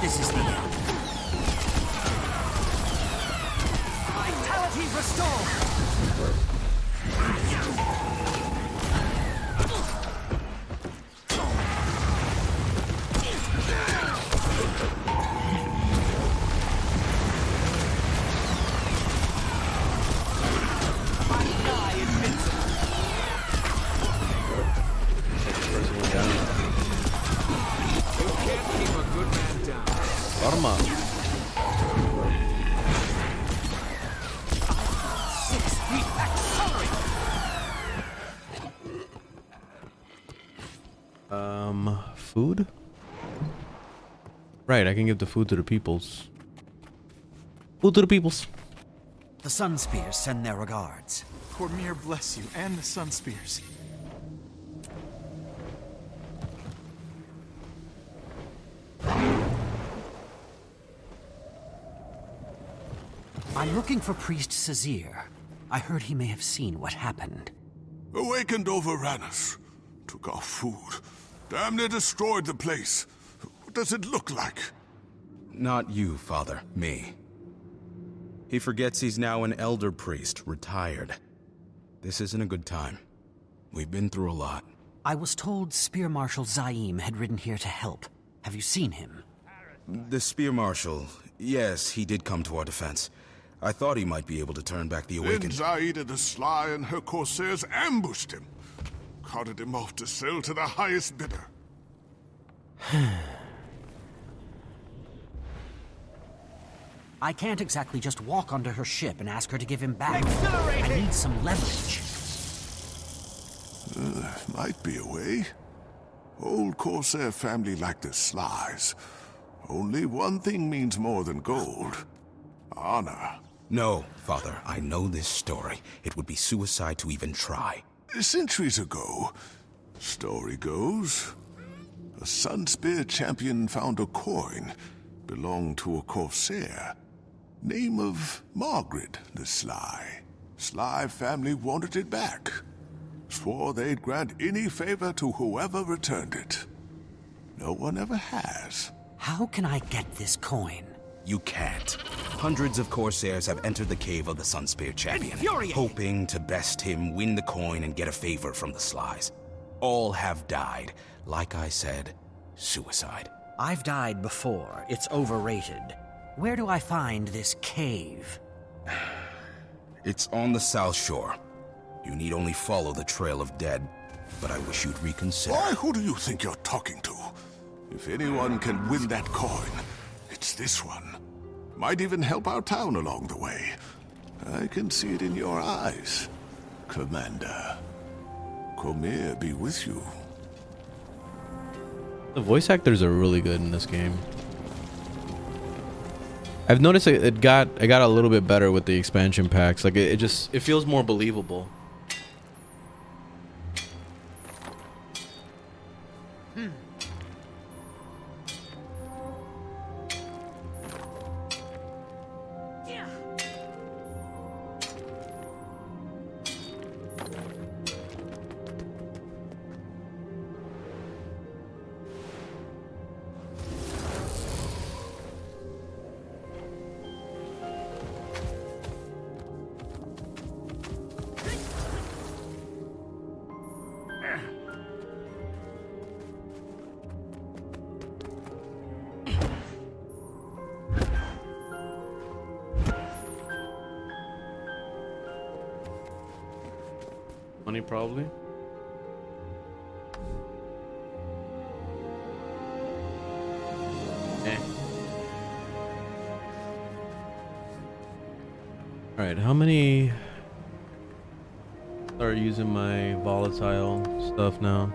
This is the end. Vitality restored. Food? Right, I can give the food to the peoples. Food to the peoples. The Sun Spears send their regards. Corsair bless you and the Sun Spears. I'm looking for Priest Cazir. I heard he may have seen what happened. Awakened overran us. Took our food. Damn near destroyed the place. What does it look like? Not you, Father. Me. He forgets he's now an elder priest, retired. This isn't a good time. We've been through a lot. I was told Spear Marshal Zaim had ridden here to help. Have you seen him? The Spear Marshal, yes, he did come to our defense. I thought he might be able to turn back the Then Awakened. Zaida the Sly and her Corsairs ambushed him. Carted him off to sell to the highest bidder. I can't exactly just walk onto her ship and ask her to give him back. I need some leverage. Might be a way. Old Corsair family like the Slies. Only one thing means more than gold. Honor. No, Father, I know this story. It would be suicide to even try. Centuries ago, story goes, a Sunspear champion found a coin. Belonged to a Corsair. Name of Margaret the Sly. Sly family wanted it back. Swore they'd grant any favor to whoever returned it. No one ever has. How can I get this coin? You can't. Hundreds of Corsairs have entered the cave of the Sunspear champion, hoping to best him, win the coin, and get a favor from the Slies. All have died. Like I said, suicide. I've died before. It's overrated. Where do I find this cave? It's on the south shore. You need only follow the trail of dead, but I wish you'd reconsider. Why, who do you think you're talking to? If anyone can win that coin, it's this one. Might even help our town along the way. I can see it in your eyes, Commander. Corsair be with you. The voice actors are really good in this game. I've noticed it got a little bit better with the expansion packs. Like it feels more believable. Money probably. All right, how many start using my volatile stuff now?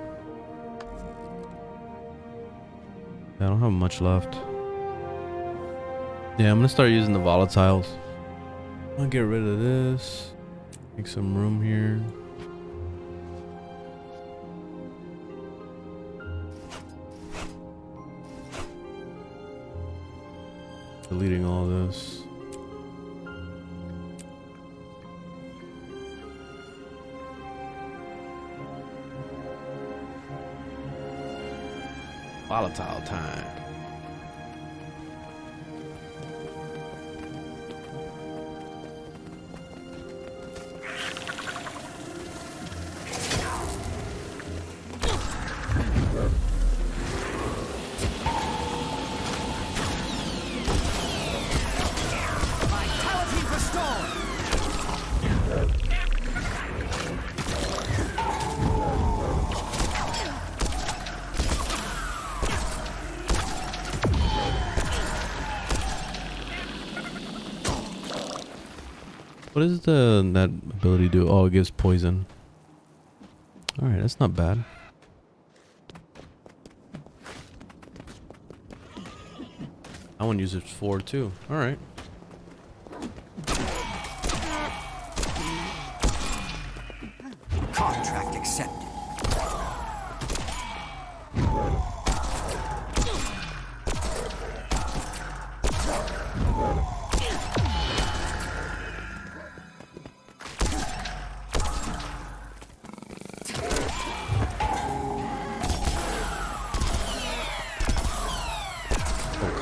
I don't have much left. Yeah, I'm gonna start using the volatiles. I'm gonna get rid of this. Make some room here. Deleting all this. Volatile time. What does that ability do? Oh, it gives poison. Alright, that's not bad. I want to use it for too. Alright. Contract accepted.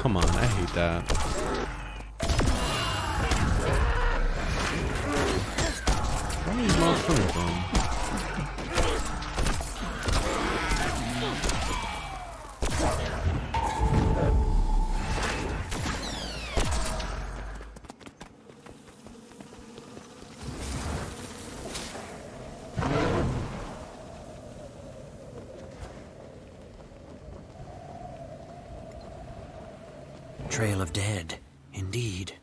Come on, I hate that. Where are these mobs coming from? Trail of dead, indeed.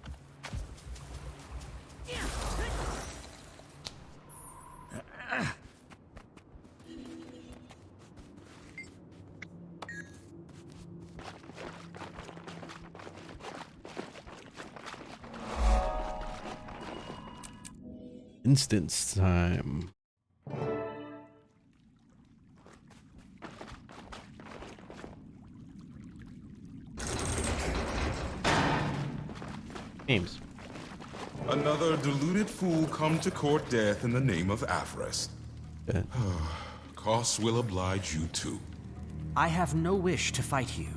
Instance time. Games. Another deluded fool come to court death in the name of avarice. Costs will oblige you too. I have no wish to fight you,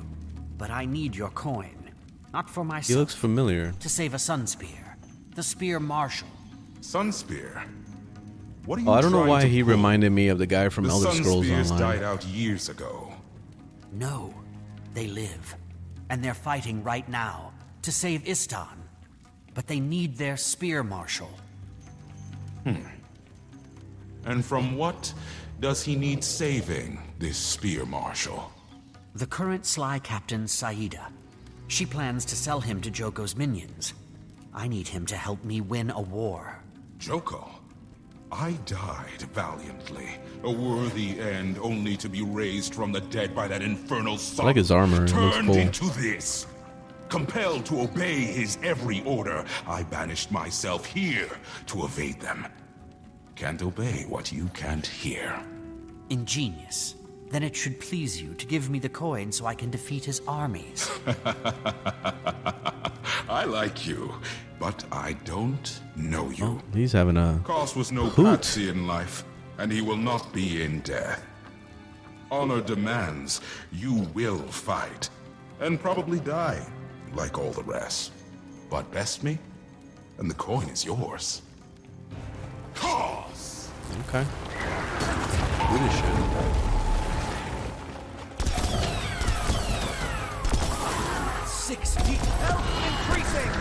but I need your coin. Not for myself. He looks familiar. To save a sun spear. The spear marshal. Sun spear? What are you I don't know trying why to he prove? reminded me of the guy from The Elder Sun Scrolls Spears Online. died out years ago. No, they live. And they're fighting right now to save Istan. But they need their spear marshal. And from what does he need saving, this spear marshal? The current Sly Captain, Saida. She plans to sell him to Joko's minions. I need him to help me win a war. Joko? I died valiantly, a worthy end only to be raised from the dead by that infernal sun. I like his armor, it looks turned cool. into this. Compelled to obey his every order, I banished myself here to evade them. Can't obey what you can't hear. Ingenious. Then it should please you to give me the coin so I can defeat his armies. I like you, but I don't know you. Oh, he's having a Kos was no hoot. patsy in life, and he will not be in death. Honor demands you will fight, and probably die, like all the rest. But best me, and the coin is yours. Kos! Okay. Good as shit. 6 feet. Health increasing.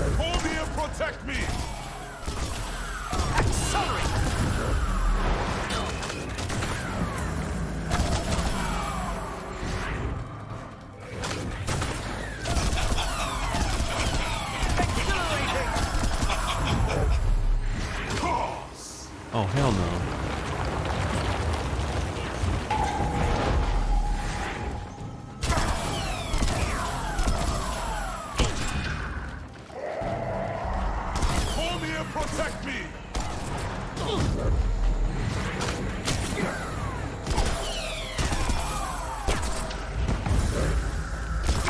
Apevia, protect me! Accelerate. Oh, hell no. Apevia, protect me!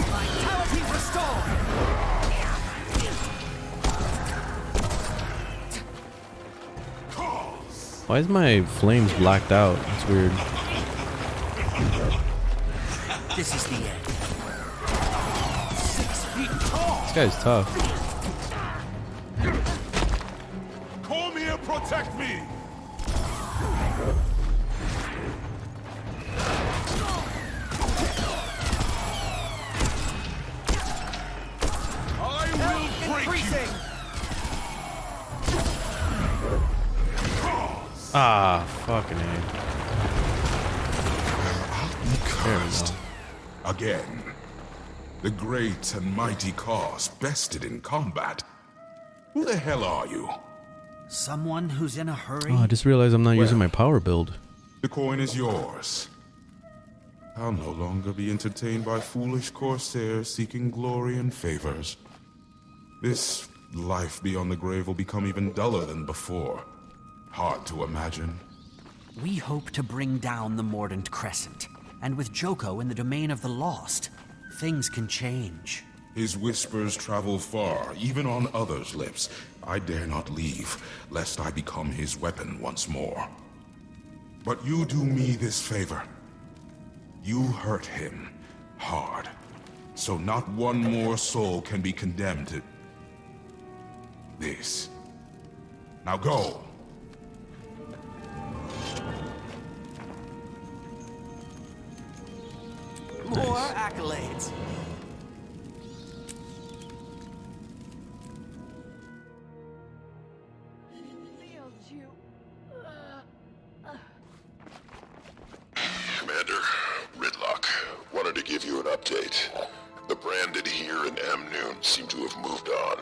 Vitality restored. Why is my flames blacked out? It's weird. This is the end. 6 feet tall. This guy's tough. Apevia, protect me! I will break Increasing. Ah, fucking A. There we go. Again, the great and mighty Kos bested in combat. Who the hell are you? Someone who's in a hurry? Oh, I just realized I'm not using my power build. The coin is yours. I'll no longer be entertained by foolish corsairs seeking glory and favors. This life beyond the grave will become even duller than before. Hard to imagine. We hope to bring down the Mordant Crescent. And with Joko in the domain of the lost, things can change. His whispers travel far, even on others' lips. I dare not leave, lest I become his weapon once more. But you do me this favor. You hurt him hard. So not one more soul can be condemned to this. Now go. More accolades. Commander, Ridlock, wanted to give you an update. The branded here in M Noon seem to have moved on.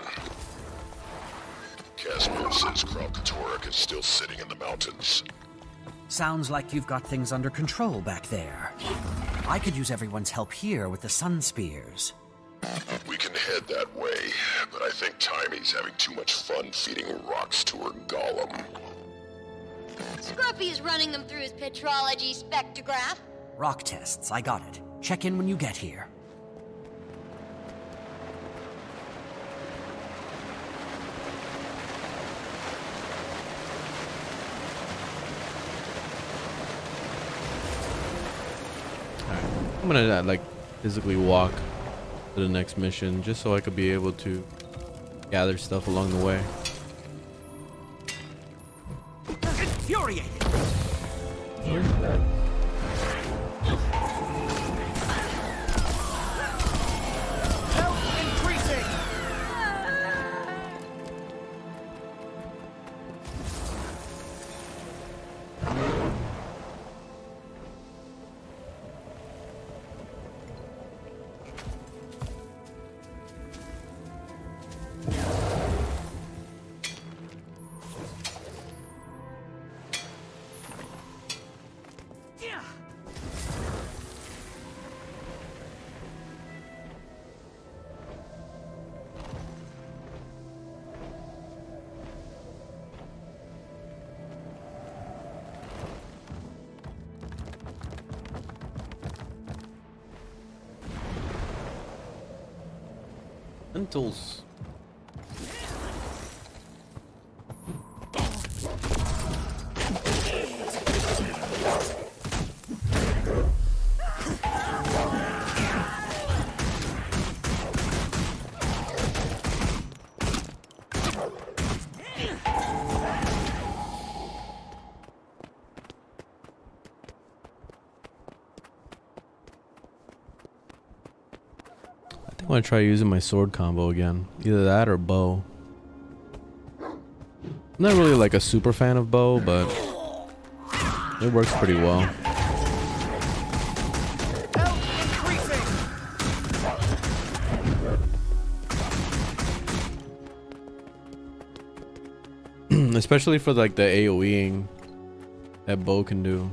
Casimir says Kralkatorok is still sitting in the mountains. Sounds like you've got things under control back there. I could use everyone's help here with the sun spears. We can head that way, but I think Timey's having too much fun feeding rocks to her golem. Scruffy is running them through his petrology spectrograph. Rock tests, I got it. Check in when you get here. I'm gonna like physically walk to the next mission just so I could be able to gather stuff along the way. Infuriated. Increasing. Lentils. I want to try using my sword combo again. Either that or bow. I'm not really like a super fan of bow, but it works pretty well. Especially for like the AoEing that bow can do.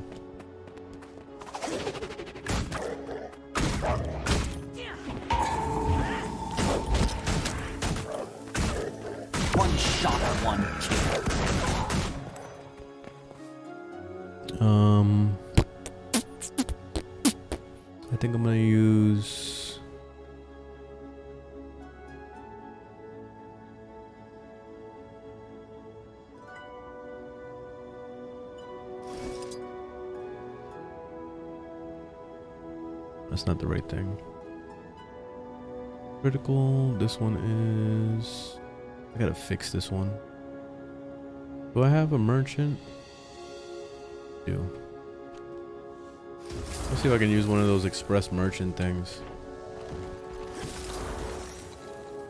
I think I'm gonna use that's not the right thing. Critical, this one is I gotta fix this one. Do I have a merchant? I do. Let's see if I can use one of those express merchant things.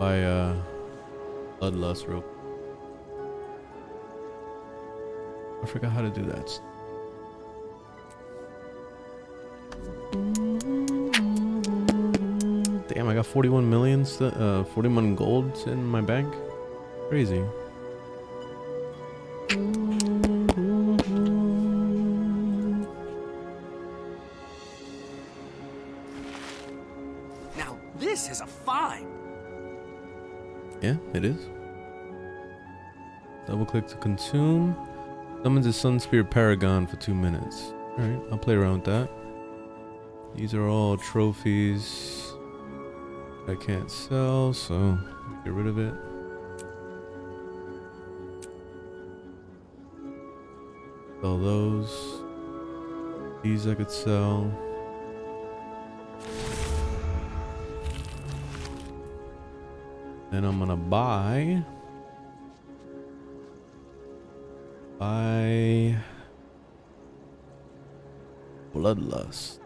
By Bloodlust real quick. I forgot how to do that. Damn, I got 41 million, 41 gold in my bank. Crazy. Now this is a find. Yeah, it is. Double click to consume. Summons a Sunspear Paragon for 2 minutes. Alright, I'll play around with that. These are all trophies I can't sell, so get rid of it. Sell those. These I could sell. Then I'm gonna buy Bloodlust.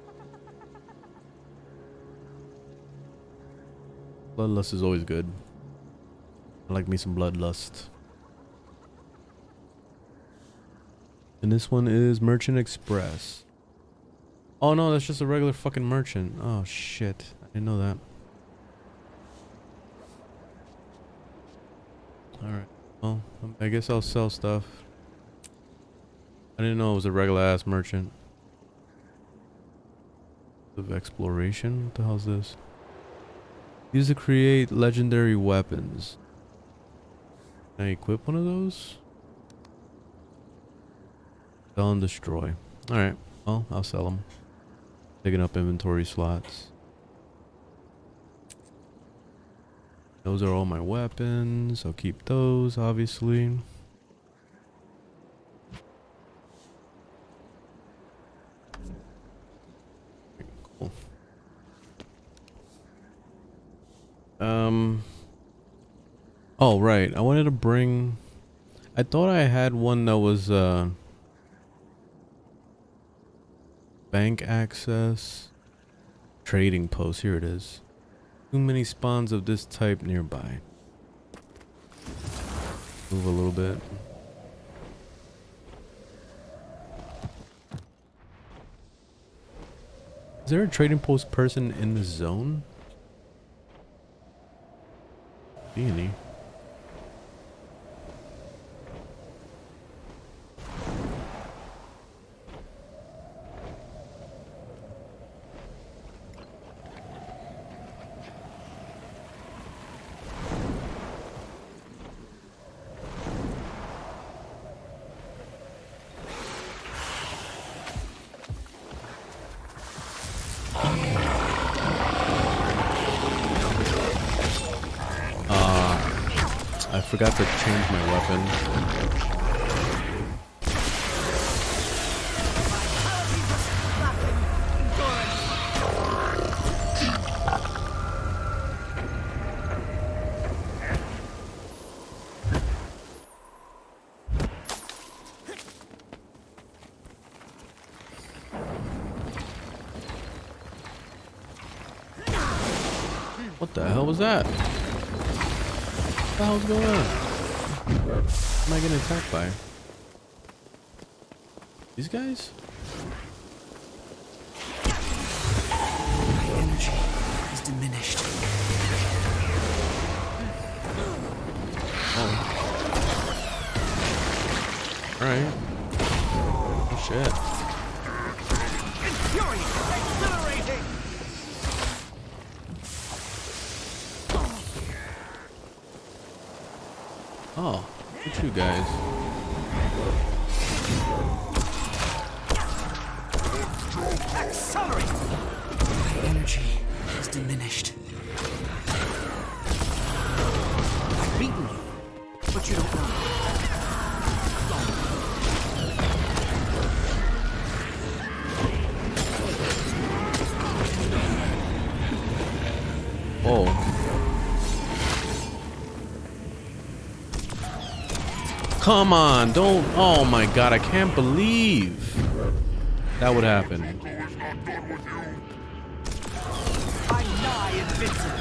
Bloodlust is always good. I like me some Bloodlust. And this one is Merchant Express. Oh no, that's just a regular fucking merchant. Oh shit, I didn't know that. Alright, well, I guess I'll sell stuff. I didn't know it was a regular ass merchant. Of exploration? What the hell's this? Used to create legendary weapons. Can I equip one of those? Sell and destroy. Alright, well, I'll sell them. Taking up inventory slots. Those are all my weapons. I'll keep those, obviously. Cool. Oh, right. I wanted to bring... I thought I had one that was, bank access. Trading post. Here it is. Too many spawns of this type nearby. Move a little bit. Is there a trading post person in the zone? See any? I forgot to change my weapon. What the hell was that? What the hell's going on? What am I getting attacked by? These guys? My energy is diminished. Oh. Alright. Oh shit. Oh, look at you guys. Accelerate! My energy is diminished. I've beaten you, but you don't know. Oh. Come on, don't. Oh my god, I can't believe that would happen. I'm nigh invincible.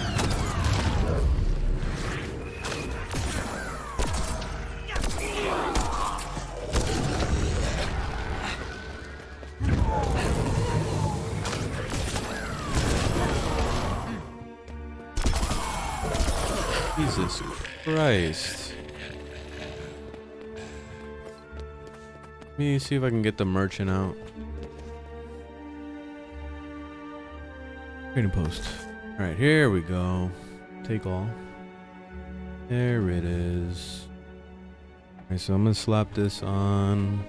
Jesus Christ. Let me see if I can get the merchant out. Trading post. Alright, here we go. Take all. There it is. Alright, so I'm gonna slap this on.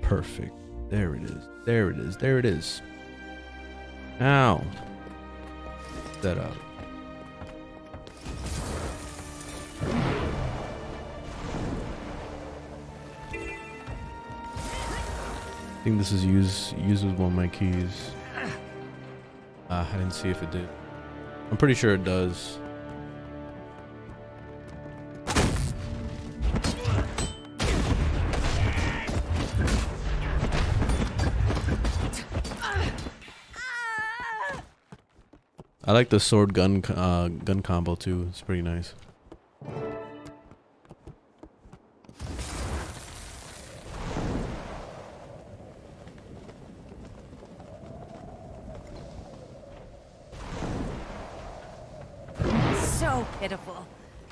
Perfect. There it is. There it is. There it is. Now, Set up. I think this is uses one of my keys. I didn't see if it did. I'm pretty sure it does. I like the sword gun combo too. It's pretty nice. So pitiful.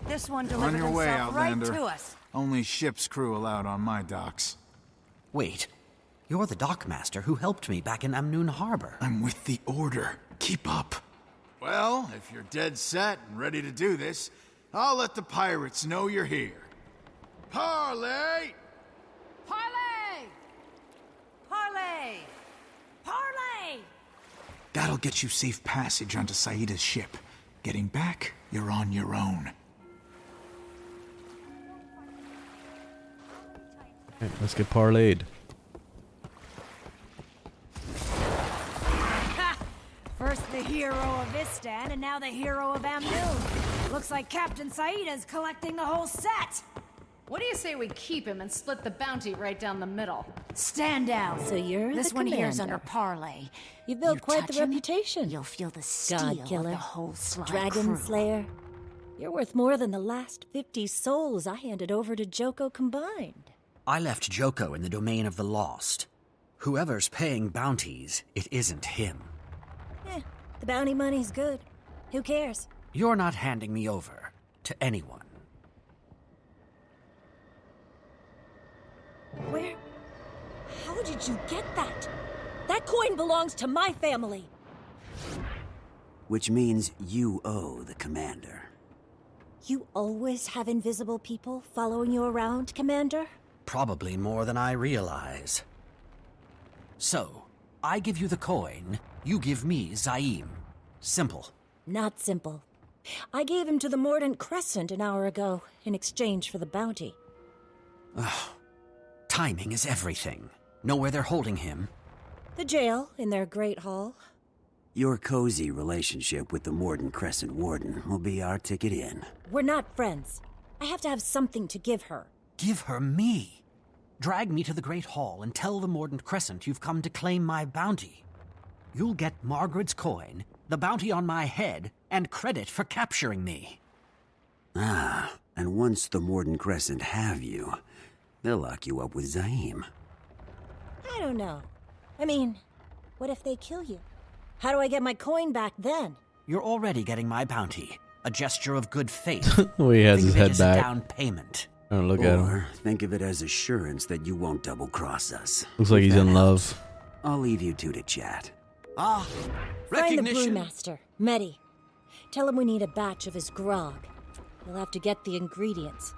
This one delivered On your way, himself right Outlander. to us. Only ship's crew allowed on my docks. Wait, you're the dockmaster who helped me back in Amnoon Harbor. I'm with the Order. Keep up. Well, if you're dead set and ready to do this, I'll let the pirates know you're here. Parley! Parley! Parley! Parley! That'll get you safe passage onto Saida's ship. Getting back, you're on your own. Okay, let's get parlayed. First the hero of Istan, and now the hero of Amnoon. Looks like Captain Saida's collecting the whole set. What do you say we keep him and split the bounty right down the middle? Stand down. So you're this the one here's commander. under Parley. You built quite touch the him, reputation. You'll feel the steel God of killer, the whole Sly Dragon crew. Slayer. You're worth more than the last 50 souls I handed over to Joko combined. I left Joko in the domain of the lost. Whoever's paying bounties, it isn't him. The bounty money's good. Who cares? You're not handing me over to anyone. Where? How did you get that? That coin belongs to my family. Which means you owe the commander. You always have invisible people following you around, Commander? Probably more than I realize. So, I give you the coin, you give me Zaim. Simple. Not simple. I gave him to the Mordant Crescent an hour ago in exchange for the bounty. Ugh. Timing is everything. Know where they're holding him? The jail in their Great Hall. Your cozy relationship with the Morden Crescent Warden will be our ticket in. We're not friends. I have to have something to give her. Give her me. Drag me to the Great Hall and tell the Mordant Crescent you've come to claim my bounty. You'll get Margaret's coin, the bounty on my head, and credit for capturing me. Ah, and once the Morden Crescent have you, they'll lock you up with Zaim. I don't know. I mean, what if they kill you? How do I get my coin back then? You're already getting my bounty. A gesture of good faith. Oh, he has his Think of it head as back. a down payment. I don't look at him. Or think of it as assurance that you won't double-cross us. Looks like If he's that in helps, love. I'll leave you two to chat. Ah, Find the recognition. brewmaster, Medi. Tell him we need a batch of his grog. We'll have to get the ingredients.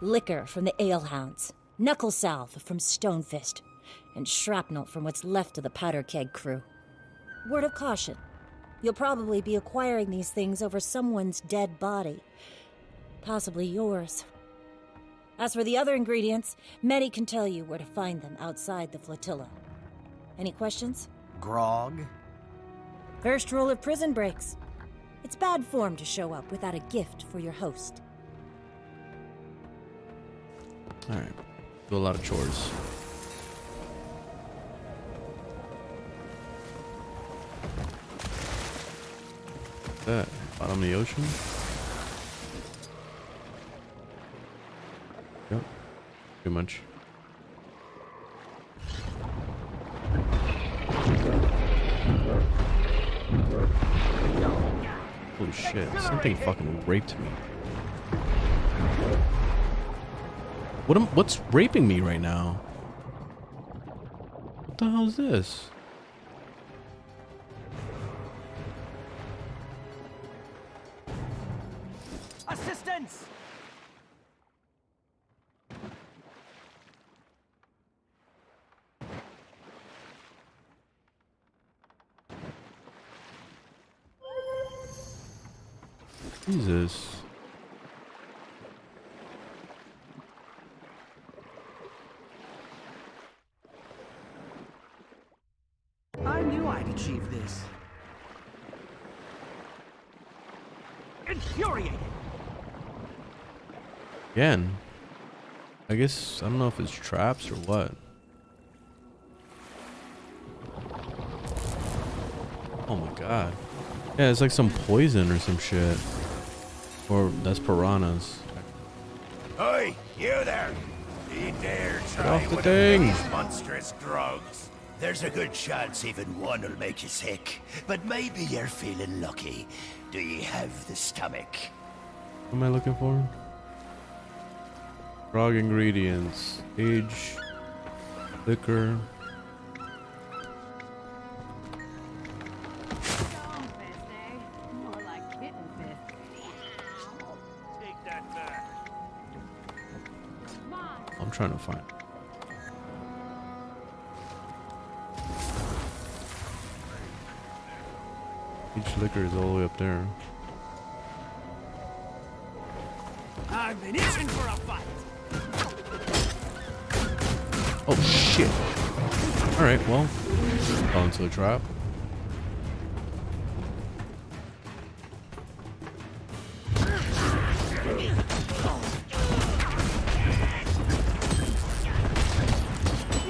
Liquor from the alehounds, knuckle salve from Stonefist, and shrapnel from what's left of the powder keg crew. Word of caution. You'll probably be acquiring these things over someone's dead body. Possibly yours. As for the other ingredients, Medi can tell you where to find them outside the flotilla. Any questions? Grog? First rule of prison breaks. It's bad form to show up without a gift for your host. Alright. Do a lot of chores. That bottom of the ocean. Yep. Too much. Holy shit, something fucking raped me. What's raping me right now? What the hell is this? Assistance! Jesus. I knew I'd achieve this. Infuriated. Again. I guess, I don't know if it's traps or what. Oh my god. Yeah, it's like some poison or some shit. Or that's piranhas. Hey, you there! You dare try off the one thing. of these monstrous drugs? There's a good chance even one will make you sick. But maybe you're feeling lucky. Do you have the stomach? What am I looking for? Frog ingredients. Age. Liquor. I'm trying to find. Each liquor is all the way up there. I've been itching for a fight. Oh shit. Alright, well. Fell into a trap.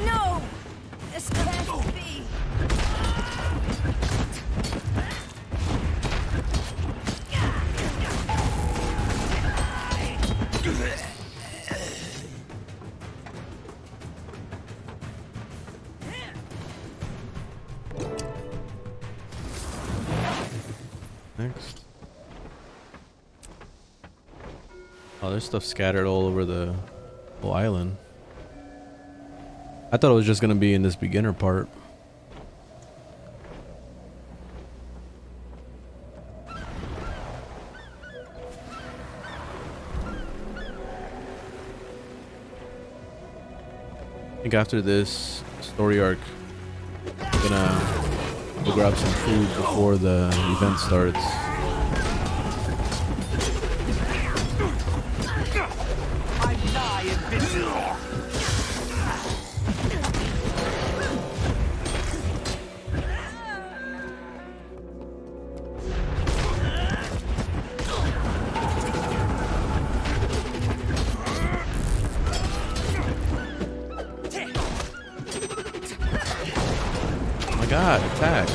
No! This can't be. Next. Oh, there's stuff scattered all over the whole island. I thought it was just gonna be in this beginner part. I think after this story arc, I'm gonna go grab some food before the event starts. I die invincible. Oh my god, attack.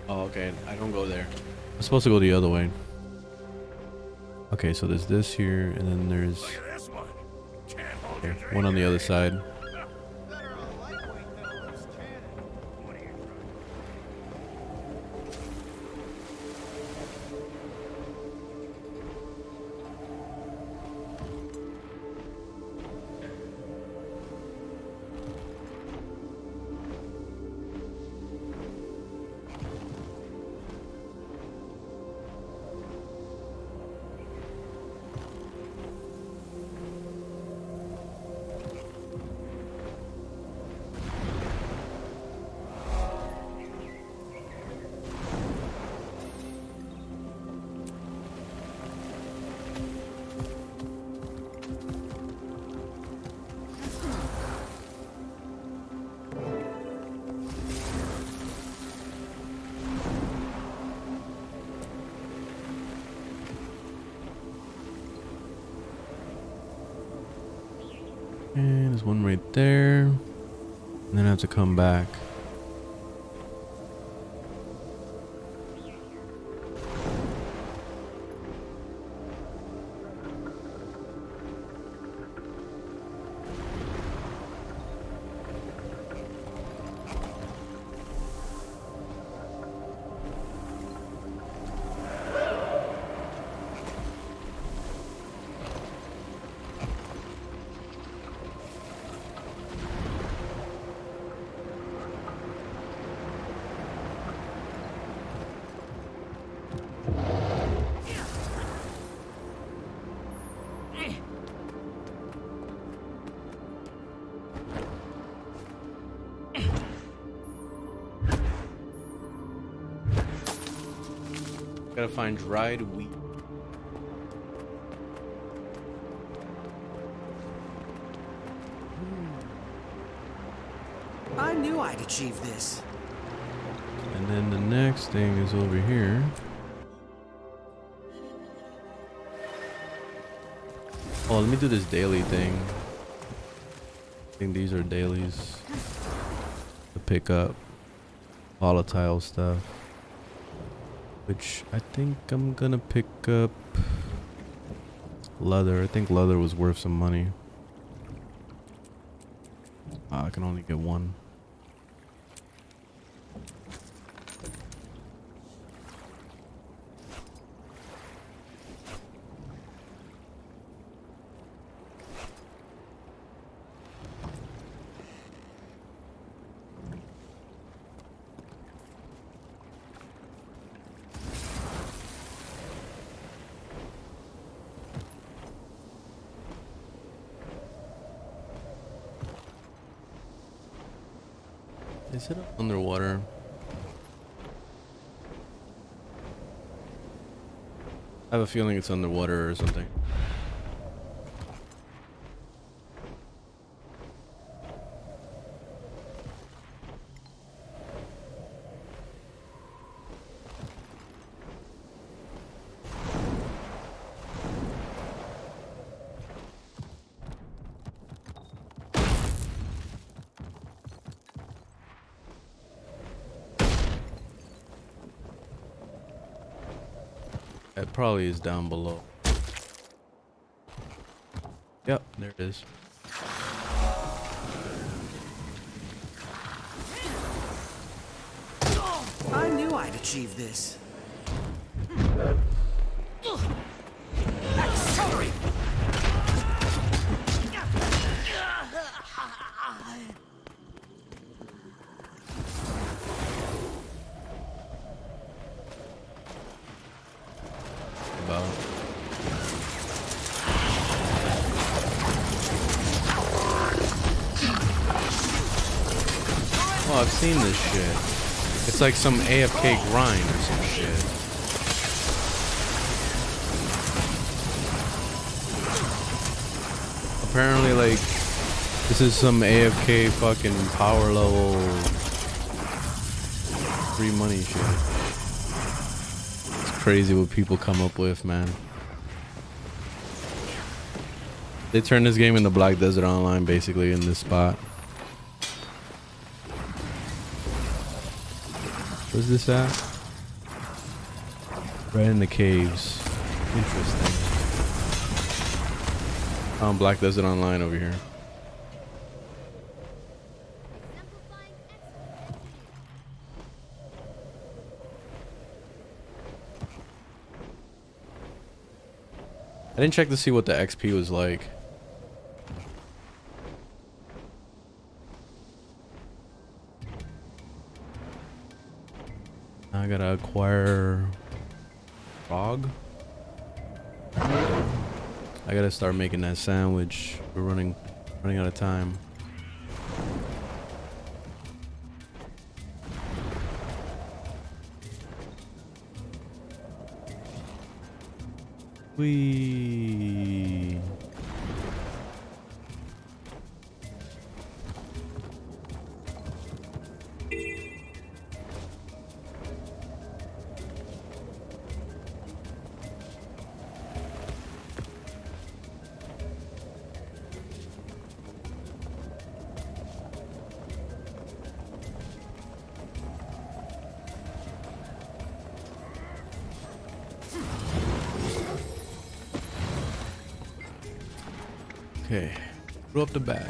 Oh, okay. I don't go there. I'm supposed to go the other way. Okay, so there's this here, and then there's okay, one on the other side. And there's one right there. And then I have to come back. Gotta find dried wheat. I knew I'd achieve this. And then the next thing is over here. Oh, let me do this daily thing. I think these are dailies to pick up volatile stuff. Which I think I'm gonna pick up leather. I think leather was worth some money. I can only get one. Is it underwater? I have a feeling it's underwater or something. It probably is down below. Yep, there it is. I knew I'd achieve this. Accelerate! Oh, I've seen this shit. It's like some AFK grind or some shit. Apparently, like, this is some AFK fucking power level free money shit. It's crazy what people come up with, man. They turned this game into Black Desert Online, basically, in this spot. Where's this at? Right in the caves. Interesting. Black Desert Online over here. I didn't check to see what the XP was like. I gotta acquire frog. I gotta start making that sandwich. We're running out of time. Whee! Okay, throw up the badge.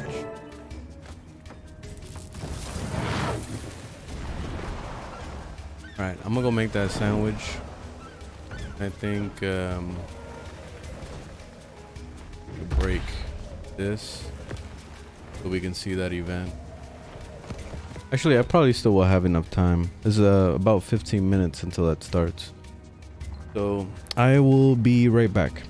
Alright, I'm gonna go make that sandwich. I think break this so we can see that event. Actually, I probably still will have enough time. There's about 15 minutes until that starts. So I will be right back.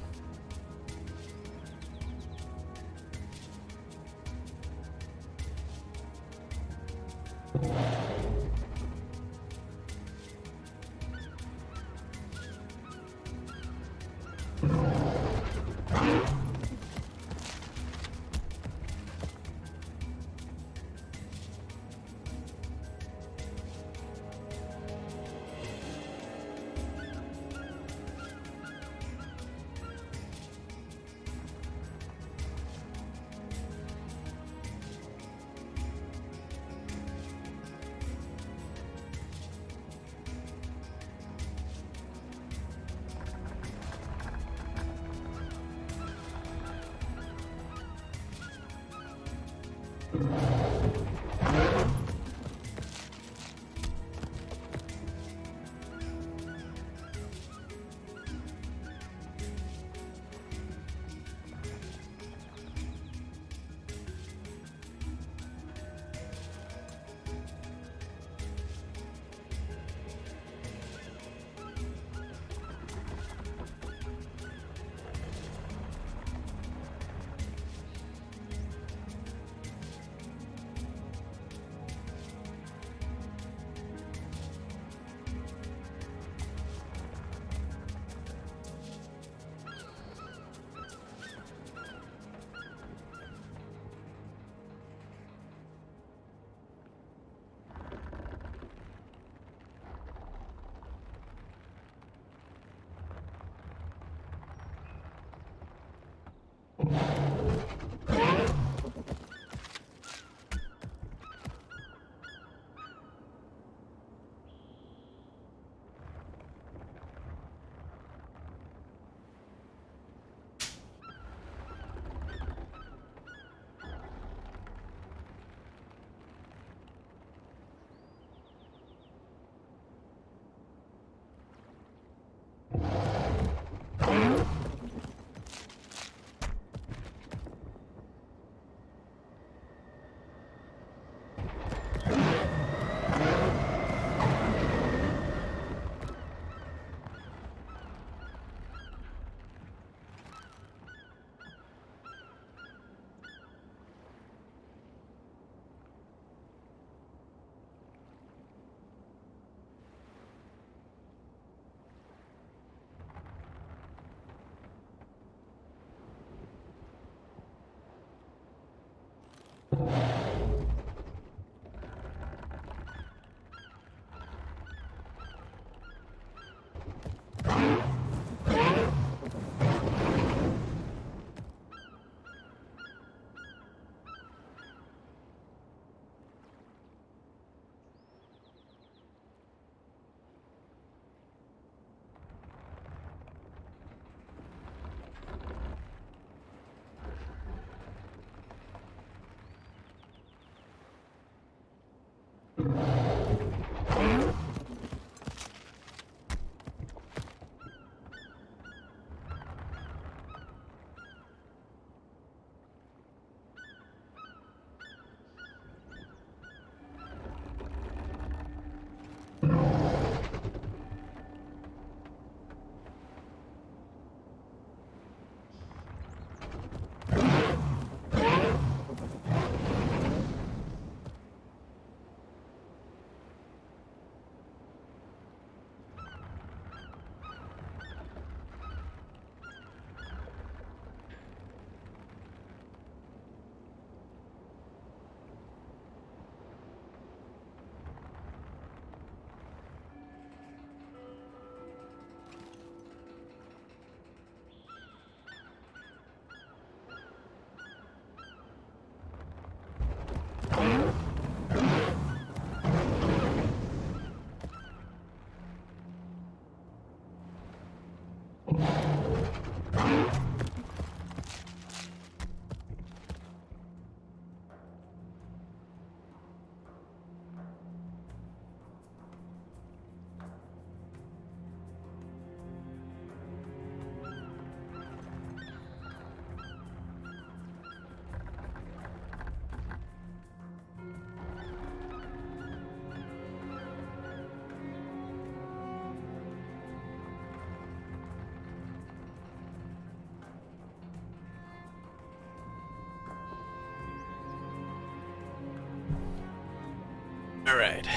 All right.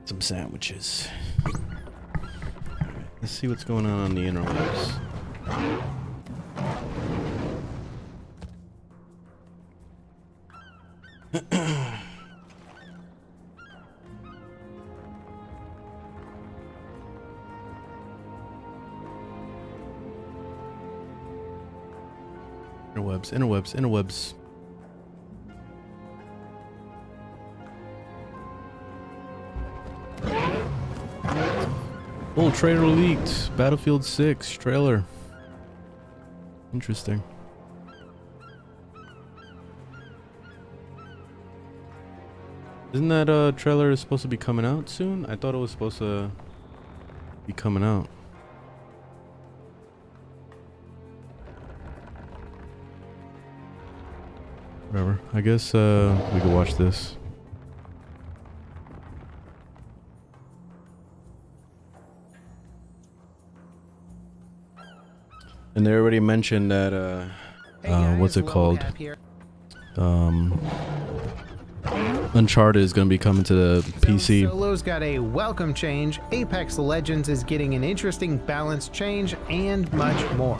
Some sandwiches. All right, let's see what's going on the interwebs. Interwebs. Oh, trailer leaked. Battlefield 6 trailer. Interesting. Isn't that trailer supposed to be coming out soon? I thought it was supposed to be coming out. Whatever. I guess we could watch this. And they already mentioned that what's it called? Uncharted is going to be coming to the PC. Solo's got a welcome change, Apex Legends is getting an interesting balance change, and much more.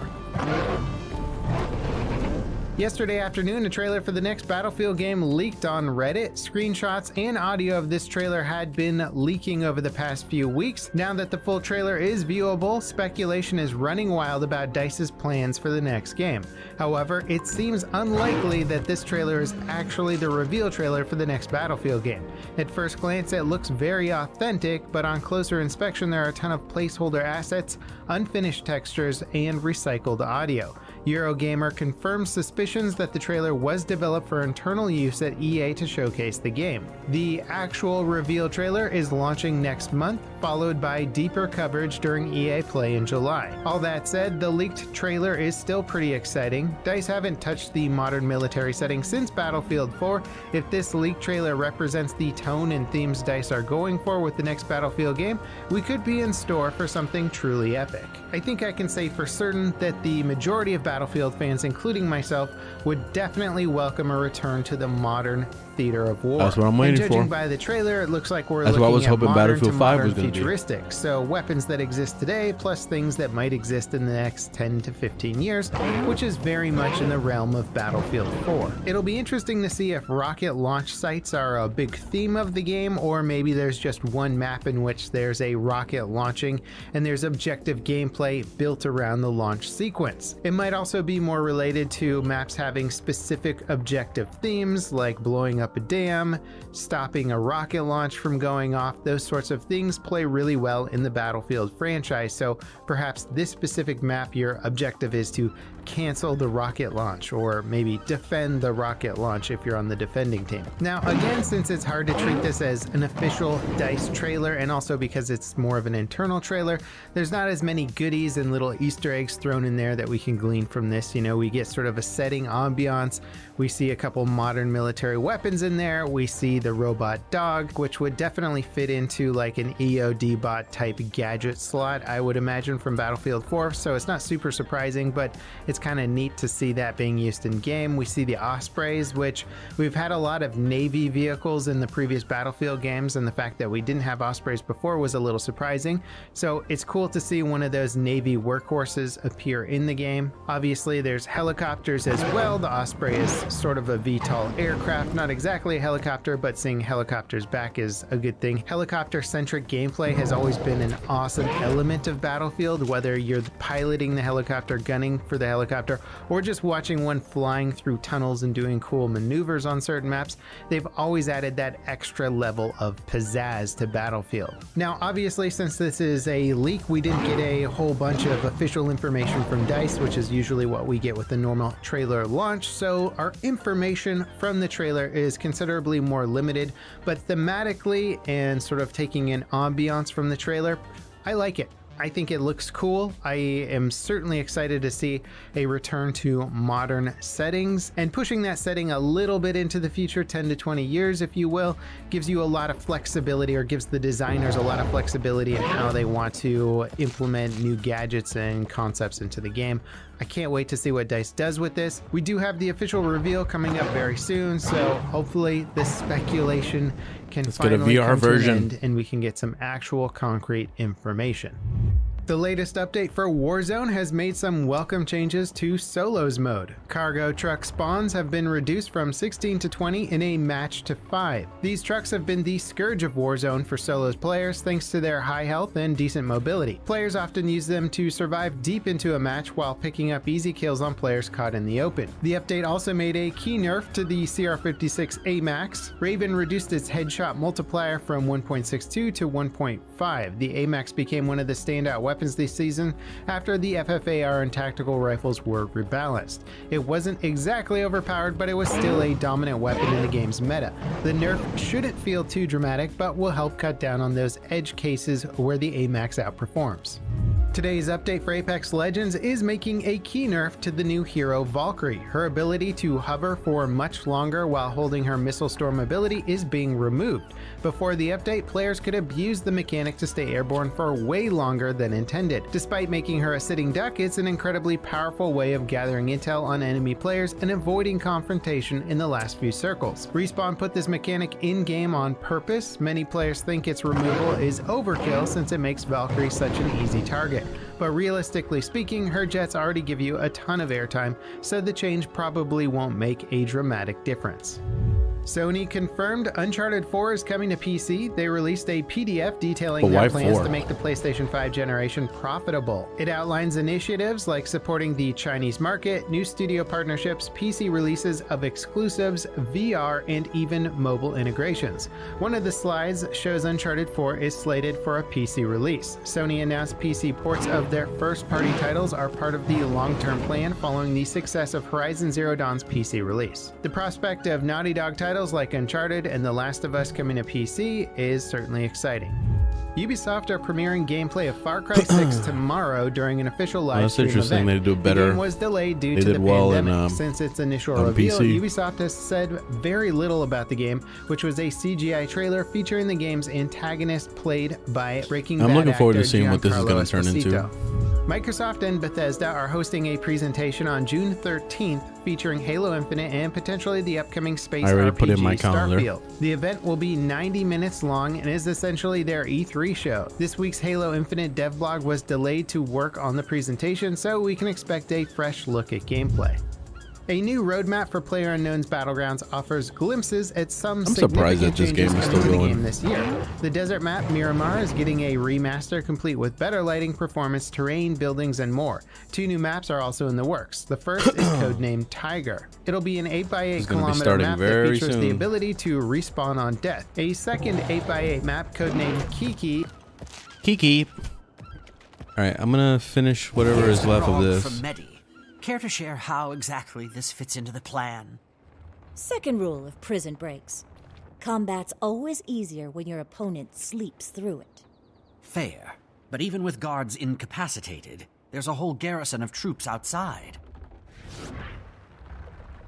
Yesterday afternoon, a trailer for the next Battlefield game leaked on Reddit. Screenshots and audio of this trailer had been leaking over the past few weeks. Now that the full trailer is viewable, speculation is running wild about DICE's plans for the next game. However, it seems unlikely that this trailer is actually the reveal trailer for the next Battlefield game. At first glance, it looks very authentic, but on closer inspection, there are a ton of placeholder assets, unfinished textures, and recycled audio. Eurogamer confirms suspicions that the trailer was developed for internal use at EA to showcase the game. The actual reveal trailer is launching next month, followed by deeper coverage during EA Play in July. All that said, the leaked trailer is still pretty exciting. DICE haven't touched the modern military setting since Battlefield 4. If this leaked trailer represents the tone and themes DICE are going for with the next Battlefield game, we could be in store for something truly epic. I think I can say for certain that the majority of Battlefield fans, including myself, would definitely welcome a return to the modern theater of war. That's what I'm waiting for. Judging by the trailer, it looks like we're looking what I was at hoping modern Battlefield to 5 modern was going to be. futuristic. So weapons that exist today, plus things that might exist in the next 10 to 15 years, which is very much in the realm of Battlefield 4. It'll be interesting to see if rocket launch sites are a big theme of the game, or maybe there's just one map in which there's a rocket launching and there's objective gameplay built around the launch sequence. It might also be more related to maps having specific objective themes, like blowing up a dam, stopping a rocket launch from going off. Those sorts of things play really well in the Battlefield franchise, so perhaps this specific map, your objective is to cancel the rocket launch, or maybe defend the rocket launch if you're on the defending team. Now again, since it's hard to treat this as an official DICE trailer, and also because it's more of an internal trailer, there's not as many goodies and little Easter eggs thrown in there that we can glean from this. You know, we get sort of a setting ambiance, we see a couple modern military weapons in there, we see the robot dog, which would definitely fit into like an EOD bot type gadget slot, I would imagine, from Battlefield 4, so it's not super surprising, but it's kind of neat to see that being used in game. We see the Ospreys, which we've had a lot of Navy vehicles in the previous Battlefield games, and the fact that we didn't have Ospreys before was a little surprising, so it's cool to see one of those Navy workhorses appear in the game. Obviously there's helicopters as well. The Osprey is sort of a VTOL aircraft, not exactly a helicopter, but seeing helicopters back is a good thing. Helicopter-centric gameplay has always been an awesome element of Battlefield, whether you're piloting the helicopter, gunning for the helicopter, or just watching one flying through tunnels and doing cool maneuvers on certain maps. They've always added that extra level of pizzazz to Battlefield. Now obviously, since this is a leak, we didn't get a whole bunch of official information from DICE, which is usually what we get with the normal trailer launch, so our information from the trailer is considerably more limited, but thematically and sort of taking in ambiance from the trailer, I like it. I think it looks cool. I am certainly excited to see a return to modern settings, and pushing that setting a little bit into the future, 10 to 20 years if you will, gives you a lot of flexibility, or gives the designers a lot of flexibility in how they want to implement new gadgets and concepts into the game. I can't wait to see what DICE does with this. We do have the official reveal coming up very soon, so hopefully this speculation can finally come to an end and we can get some actual concrete information. The latest update for Warzone has made some welcome changes to Solos mode. Cargo truck spawns have been reduced from 16 to 20 in a match to 5. These trucks have been the scourge of Warzone for Solos players thanks to their high health and decent mobility. Players often use them to survive deep into a match while picking up easy kills on players caught in the open. The update also made a key nerf to the CR56 AMAX. Raven reduced its headshot multiplier from 1.62 to 1.5. The AMAX became one of the standout weapons weapons this season after the FFAR and tactical rifles were rebalanced. It wasn't exactly overpowered, but it was still a dominant weapon in the game's meta. The nerf shouldn't feel too dramatic, but will help cut down on those edge cases where the AMAX outperforms. Today's update for Apex Legends is making a key nerf to the new hero Valkyrie. Her ability to hover for much longer while holding her missile storm ability is being removed. Before the update, players could abuse the mechanic to stay airborne for way longer than intended. Despite making her a sitting duck, it's an incredibly powerful way of gathering intel on enemy players and avoiding confrontation in the last few circles. Respawn put this mechanic in-game on purpose. Many players think its removal is overkill since it makes Valkyrie such an easy target. But realistically speaking, her jets already give you a ton of airtime, so the change probably won't make a dramatic difference. Sony confirmed Uncharted 4 is coming to PC. They released a PDF detailing their plans to make the PlayStation 5 generation profitable. It outlines initiatives like supporting the Chinese market, new studio partnerships, PC releases of exclusives, VR, and even mobile integrations. One of the slides shows Uncharted 4 is slated for a PC release. Sony announced PC ports of their first-party titles are part of the long-term plan following the success of Horizon Zero Dawn's PC release. The prospect of Naughty Dog titles like Uncharted and The Last of Us coming to PC is certainly exciting. Ubisoft are premiering gameplay of Far Cry 6 tomorrow during an official live stream event. That's interesting. They do better. The game was delayed due to the pandemic. Since its initial reveal, Ubisoft has said very little about the game, which was a CGI trailer featuring the game's antagonist played by Breaking Bad actor. I'm looking forward to seeing what this is going to turn into. Microsoft and Bethesda are hosting a presentation on June 13th featuring Halo Infinite and potentially the upcoming space RPG Starfield. The event will be 90 minutes long and is essentially their E3 show. This week's Halo Infinite devlog was delayed to work on the presentation, so we can expect a fresh look at gameplay. A new roadmap for PlayerUnknown's Battlegrounds offers glimpses at some significant changes to the game this year. The desert map Miramar is getting a remaster complete with better lighting, performance, terrain, buildings, and more. 2 new maps are also in the works. The first is codenamed Tiger. It'll be an 8x8 kilometer map that features the ability to respawn on death. A second 8x8 map codenamed Kiki. Alright, I'm gonna finish whatever is left of this. Care to share how exactly this fits into the plan? Second rule of Prison Breaks. Combat's always easier when your opponent sleeps through it. Fair. But even with guards incapacitated, there's a whole garrison of troops outside.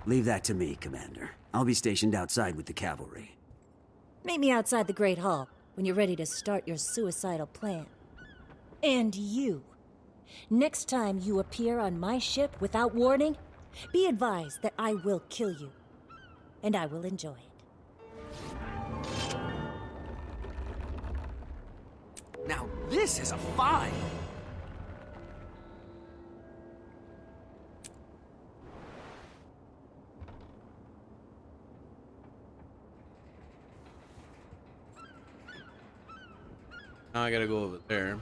Leave that to me, Commander. I'll be stationed outside with the cavalry. Meet me outside the Great Hall when you're ready to start your suicidal plan. And you. Next time you appear on my ship without warning, be advised that I will kill you. And I will enjoy it. Now this is a find! Now I gotta go over there.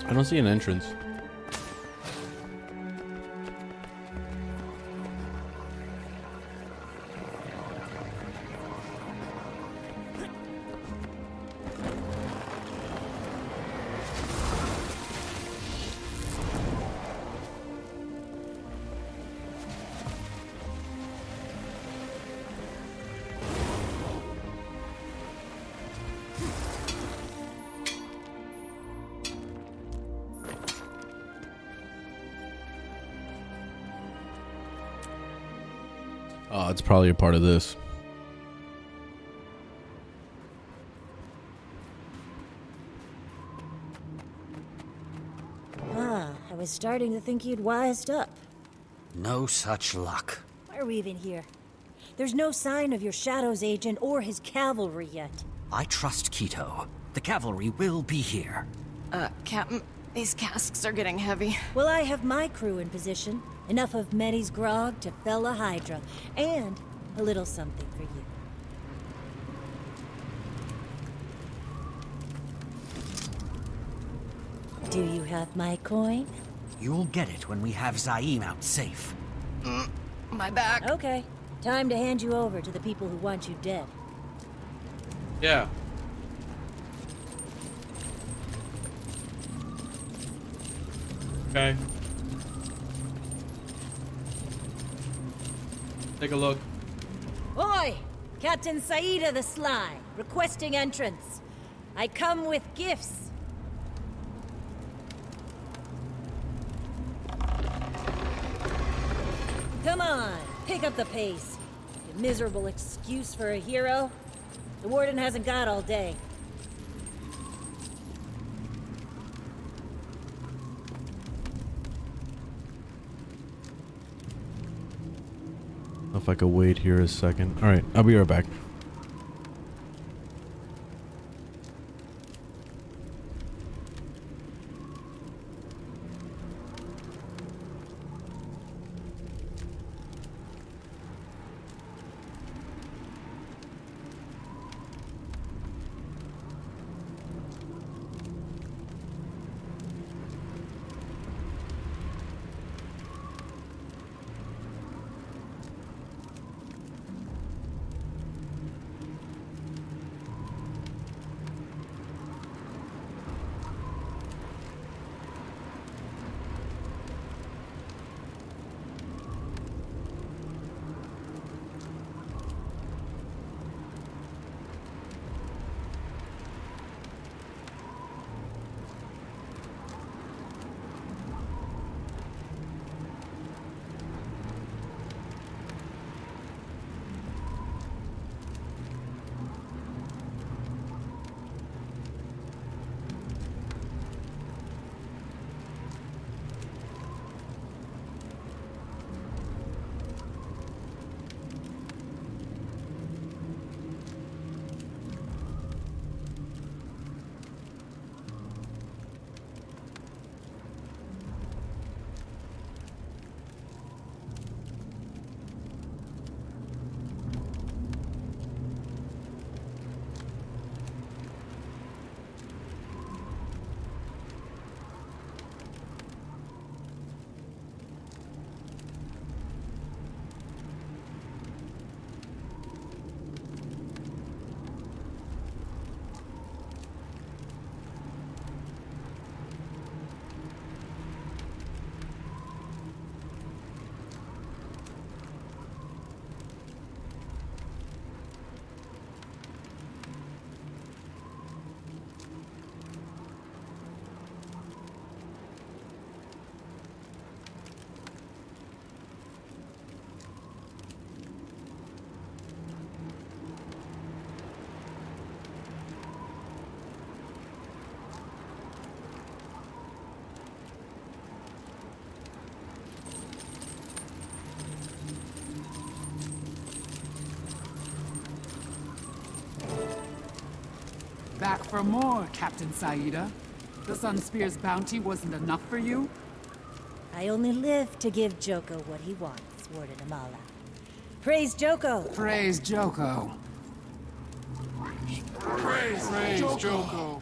I don't see an entrance. Oh, it's probably a part of this. Ah, I was starting to think you'd wised up. No such luck. Why are we even here? There's no sign of your Shadow's agent or his cavalry yet. I trust Quito. The cavalry will be here. Captain, these casks are getting heavy. Well, I have my crew in position. Enough of Meddy's grog to fell a Hydra. And a little something for you. Do you have my coin? You'll get it when we have Zaim out safe. My back. Okay. Time to hand you over to the people who want you dead. Yeah. Okay. Take a look. Oi! Captain Saida the Sly, requesting entrance. I come with gifts. Come on, pick up the pace. You miserable excuse for a hero. The warden hasn't got all day. If I could wait here a second. All right, I'll be right back. Back for more, Captain Saida. The Sunspear's bounty wasn't enough for you? I only live to give Joko what he wants, Warden Amala. Praise Joko! Praise Joko. Praise Joko.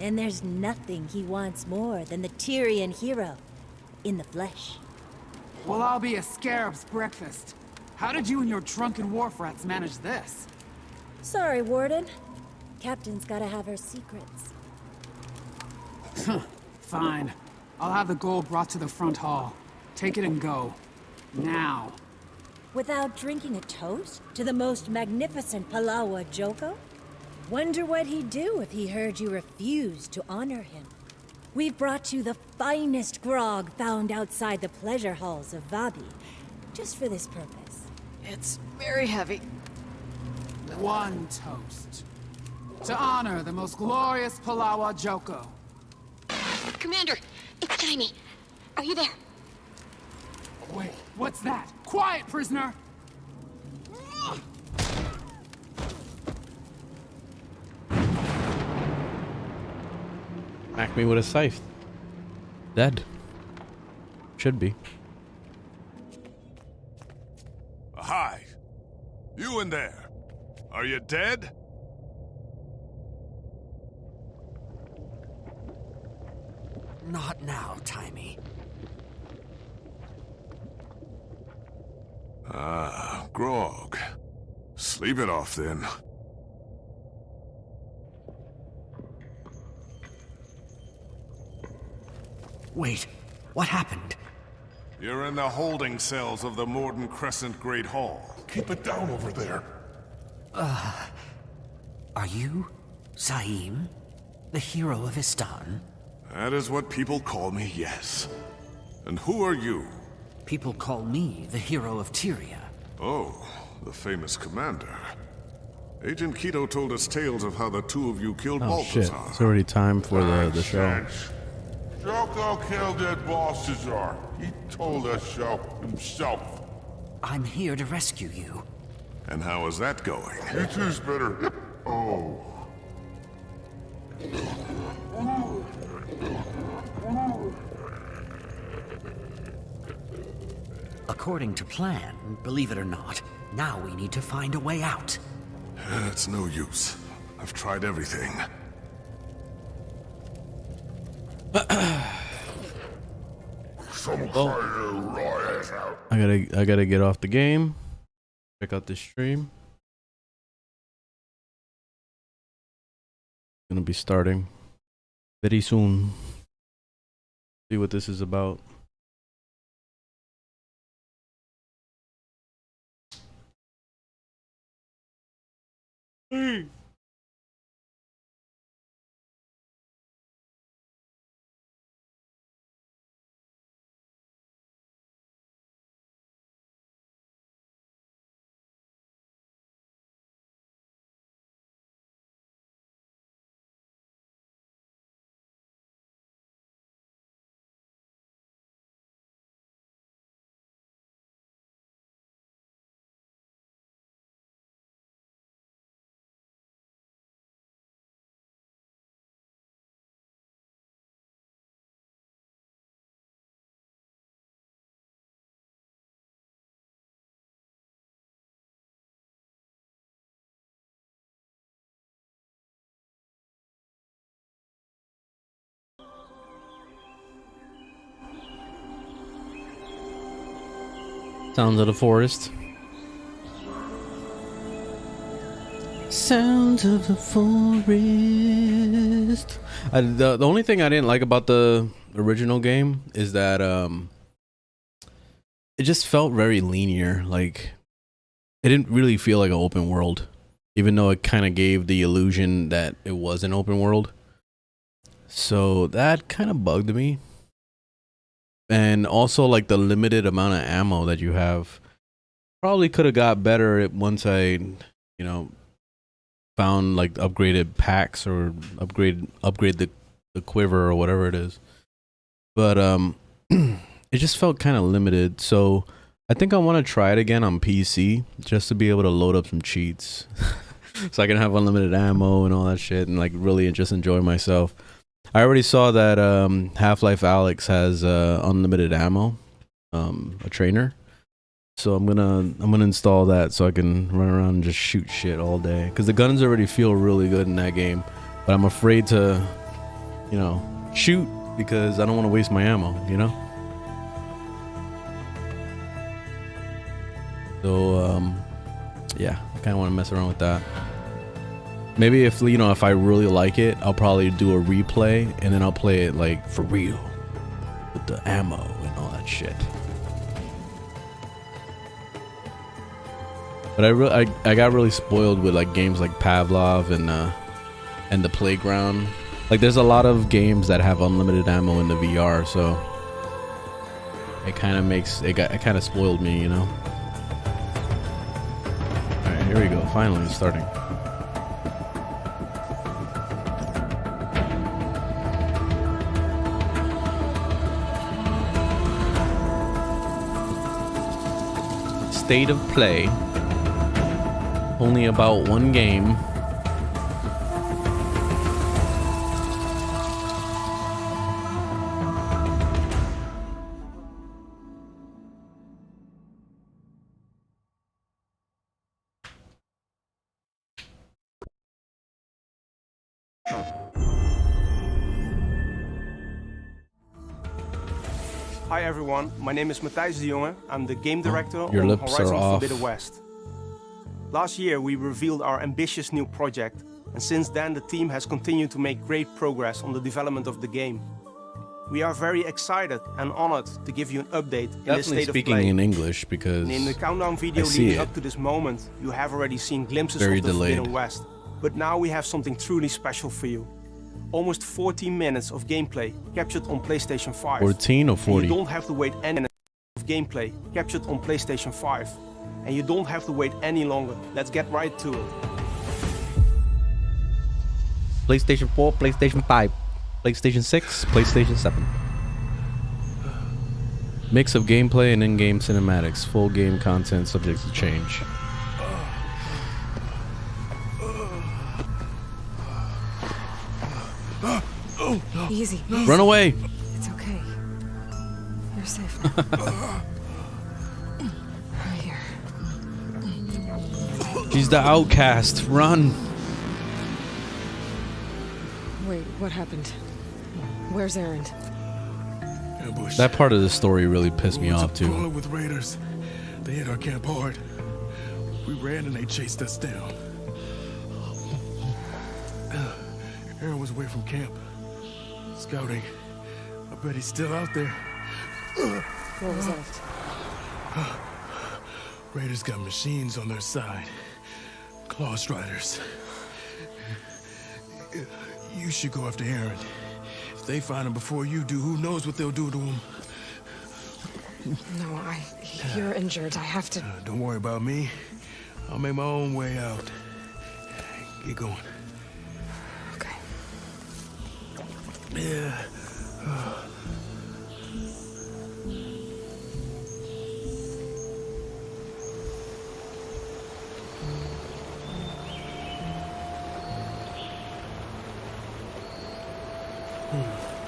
And there's nothing he wants more than the Tyrian hero in the flesh. Well, I'll be a scarab's breakfast. How did you and your drunken wharf rats manage this? Sorry, Warden. Captain's gotta have her secrets. Fine. I'll have the gold brought to the front hall. Take it and go. Now. Without drinking a toast to the most magnificent Palawa Joko? Wonder what he'd do if he heard you refused to honor him. We've brought you the finest grog found outside the pleasure halls of Vabi, just for this purpose. It's very heavy. One toast. To honor the most glorious Palawa Joko. Commander, it's Jaime. Are you there? Wait, what's that? Quiet, prisoner! Smack me with a scythe. Dead. Should be. Hi. You in there. Are you dead? Not now, Jaime. Ah, grog. Sleep it off then. Wait, what happened? You're in the holding cells of the Morden Crescent Great Hall. Keep it down over there. Are you Zaim, the hero of Istan? That is what people call me, yes. And who are you? People call me the hero of Tyria. Oh, the famous commander. Agent Keto told us tales of how the two of you killed Shit. Balthazar. It's already time for the show. Joko killed that Balthazar. He told us so himself. I'm here to rescue you. And how is that going? You two's better. Oh. According to plan, believe it or not, now we need to find a way out. It's no use. I've tried everything. I gotta get off the game. Check out the stream. Gonna be starting very soon. See what this is about. Sounds of the forest. Sounds of the forest. The only thing I didn't like about the original game is that it just felt very linear. Like it didn't really feel like an open world, even though it kind of gave the illusion that it was an open world. So that kind of bugged me. And also like the limited amount of ammo that you have. Probably could have got better once I, you know, found like upgraded packs or upgrade the quiver or whatever it is. But it just felt kind of limited. So I think I want to try it again on PC just to be able to load up some cheats. So I can have unlimited ammo and all that shit and like really just enjoy myself. I already saw that Half-Life Alyx has unlimited ammo, a trainer. So I'm gonna install that so I can run around and just shoot shit all day. Cause the guns already feel really good in that game, but I'm afraid to you know, shoot because I don't want to waste my ammo, you know? So, yeah, I kind of want to mess around with that. Maybe if, you know, if I really like it, I'll probably do a replay and then I'll play it like for real with the ammo and all that shit. But I got really spoiled with like games like Pavlov and the Playground. Like there's a lot of games that have unlimited ammo in the VR, so it kind of makes it kind of spoiled me, you know. All right, here we go. Finally, it's starting. State of play. Only about one game. Hi everyone, my name is Matthijs de Jonge. I'm the game director on lips Horizon are off. Forbidden West. Last year we revealed our ambitious new project, and since then the team has continued to make great progress on the development of the game. We are very excited and honored to give you an update in this state of play. Speaking in English because and in the countdown video leading up to this moment, you have already seen glimpses of the Forbidden West. But now we have something truly special for you. Almost 40 minutes of gameplay captured on PlayStation 5. 14 or 40? And you don't have to wait any minutes of gameplay captured on PlayStation 5. And you don't have to wait any longer. Let's get right to it. PlayStation 4, PlayStation 5, PlayStation 6, PlayStation 7. Mix of gameplay and in-game cinematics. Full game content subject to change. Easy. Run away! It's okay. You're safe now. Right here. She's the outcast. Run! Wait, what happened? Where's Erend? Ambush. That part of the story really pissed me off too. Crawling with raiders. They hit our camp hard. We ran and they chased us down. Aaron was away from camp. Scouting. I bet he's still out there. What was left? Raiders got machines on their side. Claw striders. You should go after Aaron. If they find him before you do, who knows what they'll do to him? No, you're injured. I have to... Don't worry about me. I'll make my own way out. Get going. Okay. Yeah.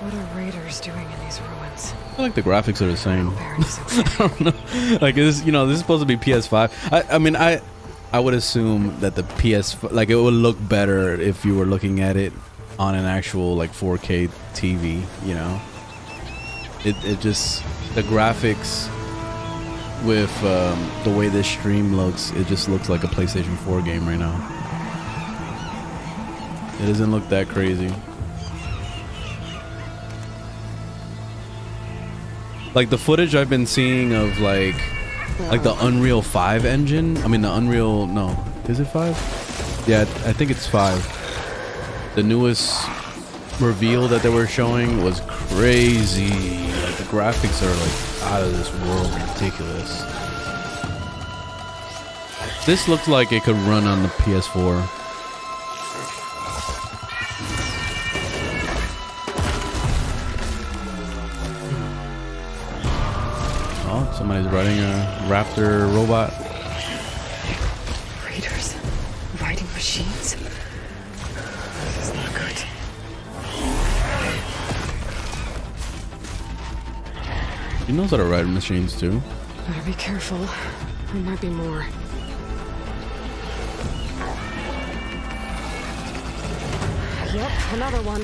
What are raiders doing in these ruins? I feel like the graphics are the same. I don't know. Like this, you know, this is supposed to be PS5. I mean, I would assume that the like it would look better if you were looking at it on an actual like 4K TV. You know, it just the graphics with the way this stream looks, it just looks like a PlayStation 4 game right now. It doesn't look that crazy. Like the footage I've been seeing of like the Unreal 5 engine. I mean the Unreal, no, is it 5? Yeah, I think it's 5. The newest reveal that they were showing was crazy. Like the graphics are like out of this world, ridiculous. This looks like it could run on the PS4. Somebody's riding a raptor robot. Raiders? Riding machines? This is not good. He knows how to ride machines too. Better be careful. There might be more. Yep, another one.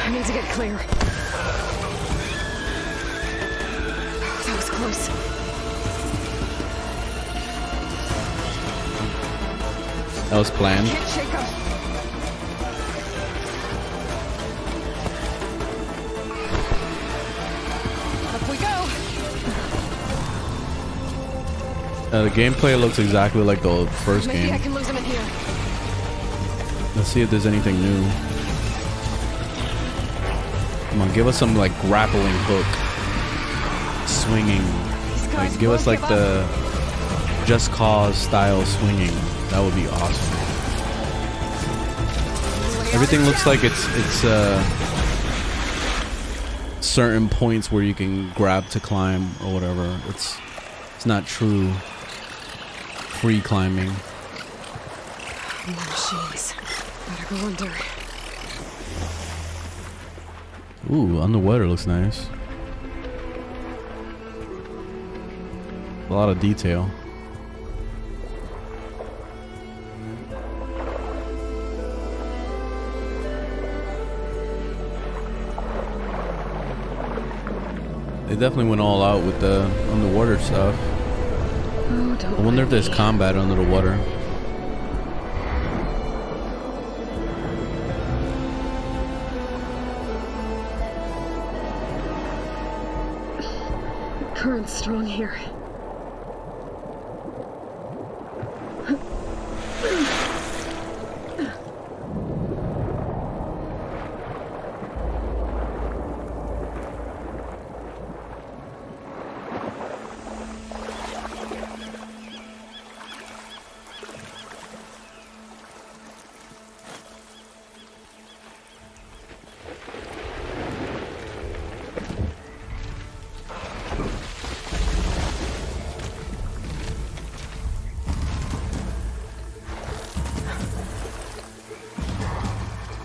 I need to get clear. That was close. That was planned. Can't shake him. Up we go. The gameplay looks exactly like the first Maybe game. I can lose him in here. Let's see if there's anything new. Come on, give us some like grappling hook, swinging. Like give us like the Just Cause style swinging. That would be awesome. Everything looks like it's certain points where you can grab to climb or whatever. It's not true free climbing. More machines. Better go under. Ooh, underwater looks nice. A lot of detail. They definitely went all out with the underwater stuff. Oh, I wonder if there's combat under the water. Current's strong here.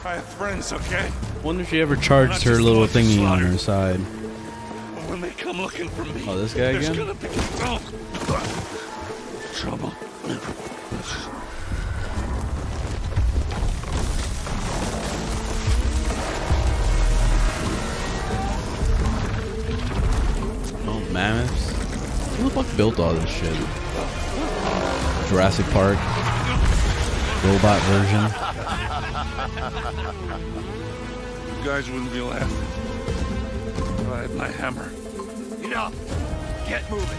I have friends, okay? Wonder if she ever charged her little thingy on her side. When they come looking for me, Oh, this guy there's again? gonna be trouble. Oh, mammoths. Who the fuck built all this shit? Jurassic Park. Robot version. You guys wouldn't be laughing if I had my hammer. Enough. Get moving.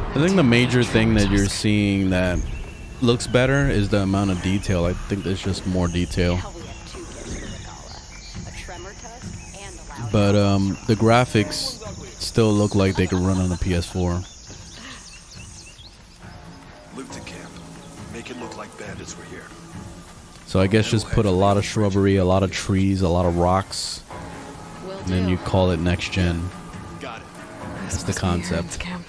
I think the major thing that you're seeing that looks better is the amount of detail. I think there's just more detail. But the graphics still look like they could run on a PS4. Loot the camp. Make it look like bandits were here. So I guess just put a lot of shrubbery, a lot of trees, a lot of rocks, and then you call it next gen. Got it. That's the concept. Camp.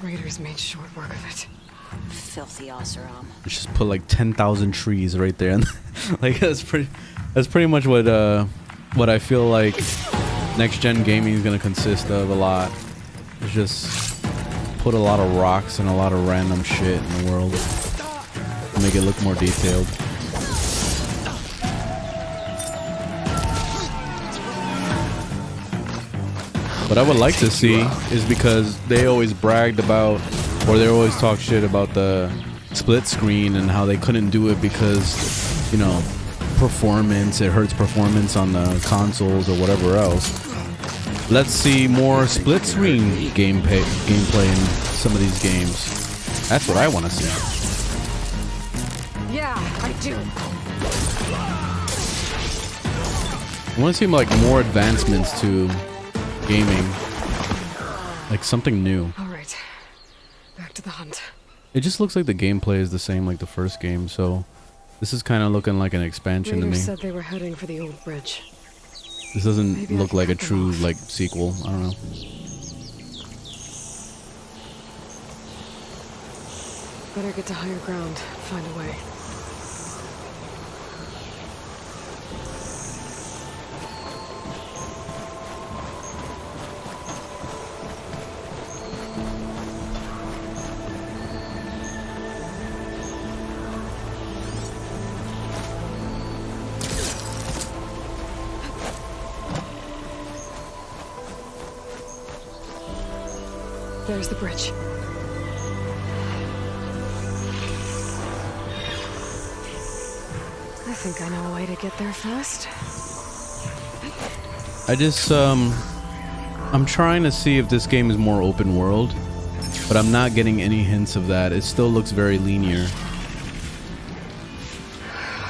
Raiders made short work of it. Filthy ASRock. Just put like 10,000 trees right there, and like that's pretty much what I feel like next gen gaming is gonna consist of a lot. It's just put a lot of rocks and a lot of random shit in the world to make it look more detailed. What I would like to see is, because they always bragged about, or they always talk shit about the split screen and how they couldn't do it because, you know, performance, it hurts performance on the consoles or whatever else. Let's see more split screen gameplay in some of these games. That's what I want to see. Yeah, I do. I want to see like more advancements to gaming, like something new. All right, back to the hunt. It just looks like the gameplay is the same like the first game, so this is kind of looking like an expansion to me. Raiders said they were heading for the old bridge. This doesn't Maybe I look can like a cut them true off. like sequel. I don't know. Better get to higher ground. Find a way. There's the bridge. I think I know a way to get there fast. I just, I'm trying to see if this game is more open world, but I'm not getting any hints of that. It still looks very linear.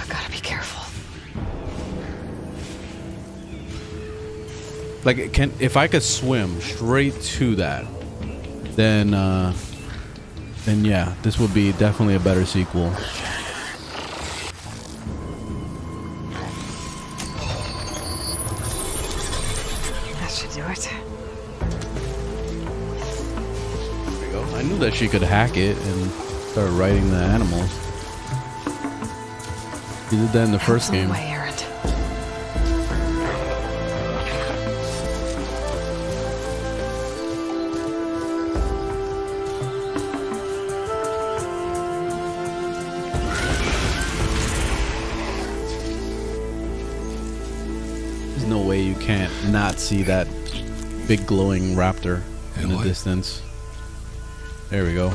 Gotta be careful. Like, if I could swim straight to that, then yeah, this would be definitely a better sequel. That should do it. There you go. I knew that she could hack it and start writing the animals. She did that in the first game. You can't not see that big glowing raptor in the distance. There we go.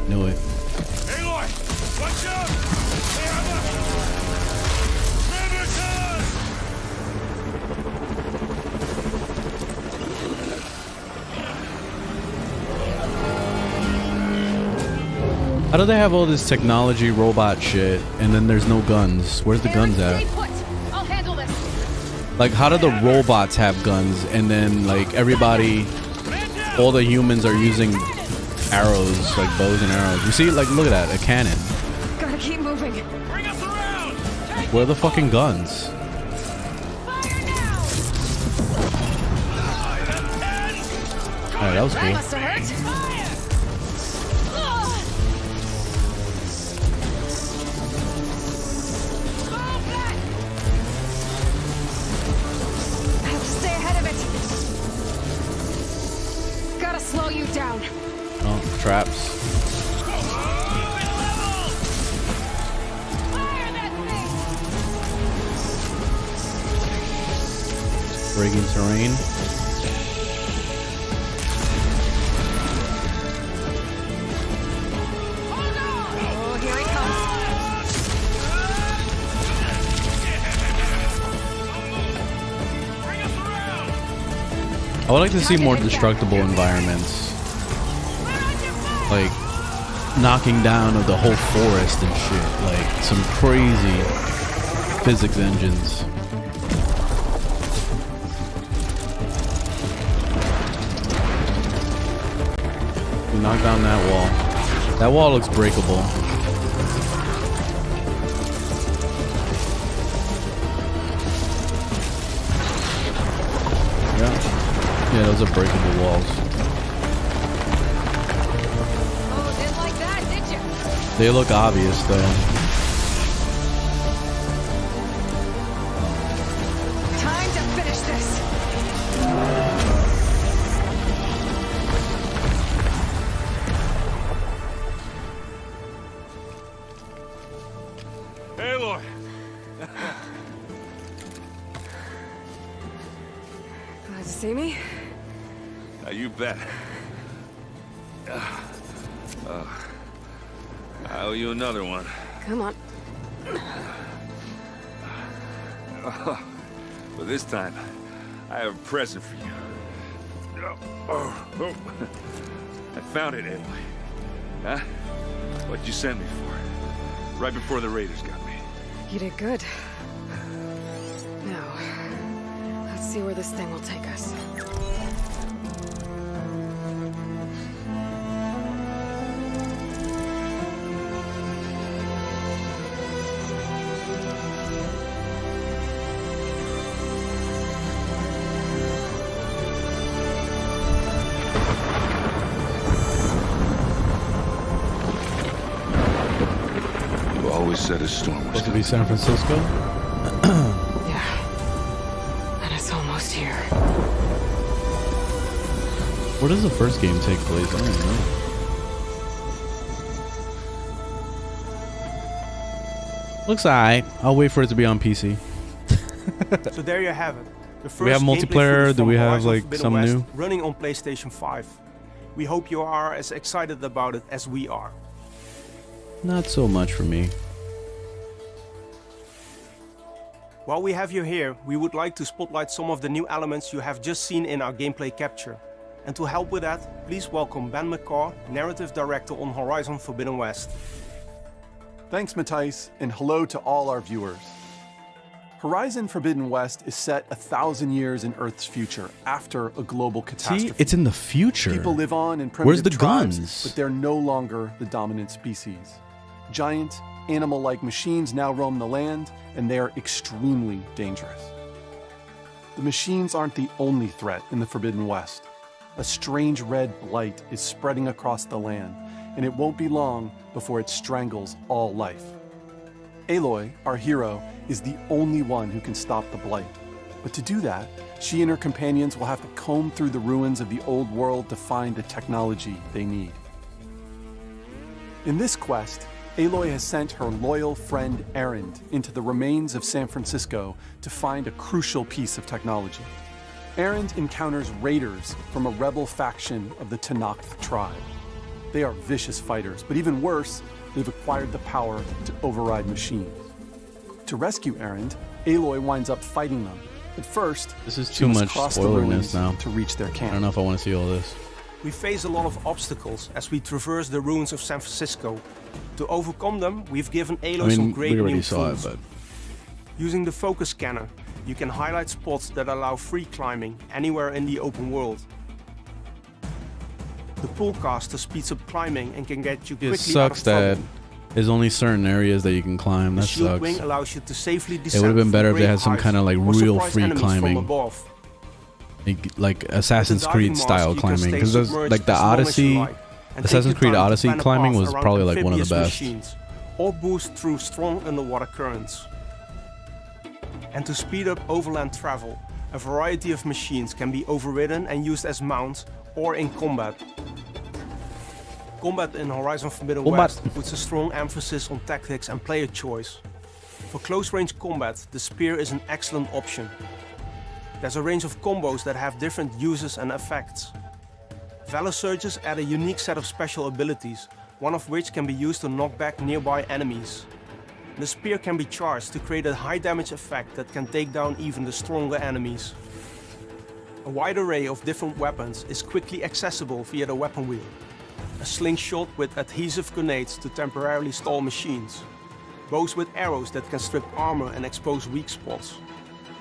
Knew it. Aloy! Watch out! How do they have all this technology robot shit and then there's no guns? Where's the guns at? Like, how do the robots have guns and then, like, everybody, all the humans are using arrows, like bows and arrows? You see, like, look at that, a cannon. Gotta keep moving. Bring us around! Where are the fucking guns? Alright, that was cool. Must have hurt. Slow you down. Oh, traps. Breaking terrain. Oh, here he comes. I would like to see more destructible environments, like knocking down of the whole forest and shit, like some crazy physics engines. Knock down that wall. That wall looks breakable. Yeah, those are breakable walls. Oh, didn't like that, did you? They look obvious, though. Time to finish this. Aloy! Glad to see me. You bet. I owe you another one. Come on. But this time, I have a present for you. I found it, Aloy. Huh? What'd you send me for? Right before the raiders got me. You did good. Now, let's see where this thing will take us. said a storm was supposed to be San Francisco. Yeah. And it's almost here. Where does the first game take place? I don't even know. Looks alright. I'll wait for it to be on PC. So there you have it. The first Do we have multiplayer? Do we have like some new? Running on PlayStation 5. We hope you are as excited about it as we are. Not so much for me. While we have you here, we would like to spotlight some of the new elements you have just seen in our gameplay capture. And to help with that, please welcome Ben McCaw, Narrative Director on Horizon Forbidden West. Thanks, Matthijs, and hello to all our viewers. Horizon Forbidden West is set 1,000 years in Earth's future after a global catastrophe. See, it's in the future. People live on in primitive Where's the tribes, guns? but they're no longer the dominant species. Giant, animal-like machines now roam the land, and they are extremely dangerous. The machines aren't the only threat in the Forbidden West. A strange red blight is spreading across the land, and it won't be long before it strangles all life. Aloy, our hero, is the only one who can stop the blight. But to do that, she and her companions will have to comb through the ruins of the old world to find the technology they need. In this quest, Aloy has sent her loyal friend Erend into the remains of San Francisco to find a crucial piece of technology. Erend encounters raiders from a rebel faction of the Tenakth tribe. They are vicious fighters, but even worse, they've acquired the power to override machines. To rescue Erend, Aloy winds up fighting them. But first, this is she too must much cross the spoilerness ruins now to reach their camp. I don't know if I want to see all this. We face a lot of obstacles as we traverse the ruins of San Francisco. To overcome them, we've given Aloy some great new tools. Using the focus scanner, you can highlight spots that allow free climbing anywhere in the open world. The pullcaster speeds up climbing and can get you quickly It sucks out of that trouble. there's only certain areas that you can climb. That The shield sucks. wing allows you to safely It descend would have been from better if they great had some heights kind of like or real surprise free enemies from climbing. above. Like Assassin's Creed mask, style you can climbing, stay because there's submerged like the as long as you Odyssey, like, and Assassin's take Creed your time to Odyssey plan a climbing path was around probably like one of the amphibious best. machines, or boost through strong underwater currents. And to speed up overland travel, a variety of machines can be overridden and used as mounts or in combat. Combat in Horizon Forbidden West puts a strong emphasis on tactics and player choice. For close-range combat, the spear is an excellent option. There's a range of combos that have different uses and effects. Valor Surges add a unique set of special abilities, one of which can be used to knock back nearby enemies. The spear can be charged to create a high damage effect that can take down even the stronger enemies. A wide array of different weapons is quickly accessible via the weapon wheel. A slingshot with adhesive grenades to temporarily stall machines. Bows with arrows that can strip armor and expose weak spots.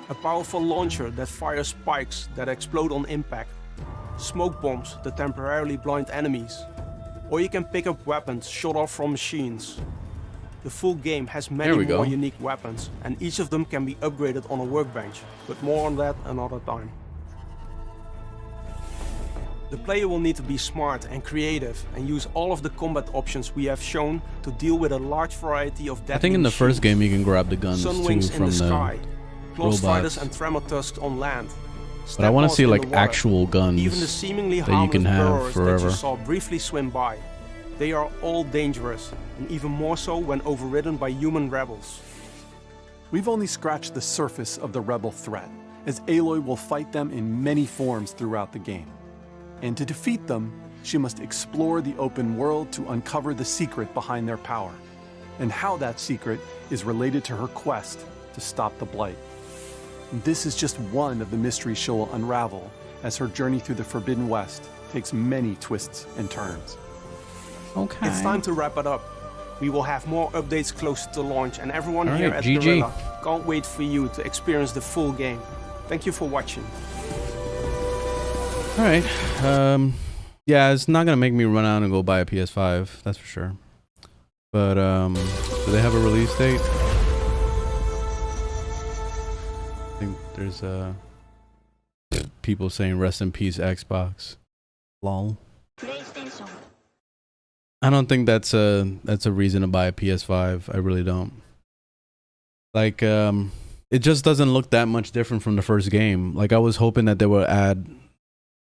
A powerful launcher that fires spikes that explode on impact. Smoke bombs that temporarily blind enemies. Or you can pick up weapons shot off from machines. The full game has many more unique weapons, and each of them can be upgraded on a workbench, but more on that another time. The player will need to be smart and creative and use all of the combat options we have shown to deal with a large variety of deadly I think in the first game you can grab the guns too Sunwings from in the the sky, Close Fighters robots. and Tremor Tusks on land. But I want to see Step like Moths in the water. actual guns Even the seemingly that you harmless can have burrowers that forever. you saw briefly swim by. They are all dangerous, and even more so when overridden by human rebels. We've only scratched the surface of the rebel threat, as Aloy will fight them in many forms throughout the game. And to defeat them, she must explore the open world to uncover the secret behind their power, and how that secret is related to her quest to stop the Blight. And this is just one of the mysteries she will unravel as her journey through the Forbidden West takes many twists and turns. Okay. It's time to wrap it up. We will have more updates closer to launch, and everyone All here right, at GG. Gorilla can't wait for you to experience the full game. Thank you for watching. All right. Yeah, it's not gonna make me run out and go buy a PS5. That's for sure. But do they have a release date? I think there's people saying rest in peace Xbox. Lol. I don't think that's a reason to buy a PS5. I really don't. Like, it just doesn't look that much different from the first game. Like, I was hoping that they would add,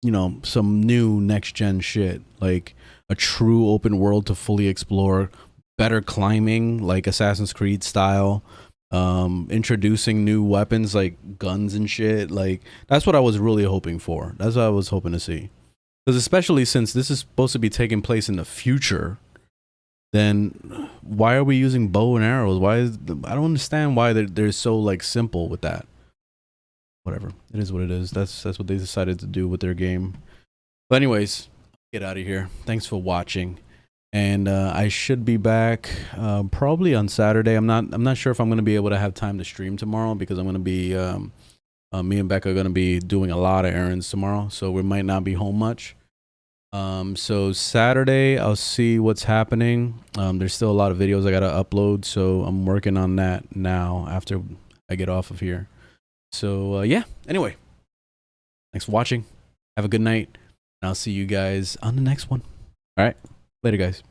you know, some new next-gen shit, like a true open world to fully explore, better climbing, like Assassin's Creed style, introducing new weapons like guns and shit. Like, that's what I was really hoping for. That's what I was hoping to see. Because especially since this is supposed to be taking place in the future, then why are we using bow and arrows? I don't understand why they're so like simple with that. Whatever, it is what it is. That's what they decided to do with their game. But anyways, get out of here. Thanks for watching, and I should be back probably on Saturday. I'm not sure if I'm gonna be able to have time to stream tomorrow because I'm gonna be me and Becca are gonna be doing a lot of errands tomorrow, so we might not be home much. So Saturday I'll see what's happening. There's still a lot of videos I gotta upload, so I'm working on that now after I get off of here. So yeah, anyway, thanks for watching. Have a good night, and I'll see you guys on the next one. All right, later guys.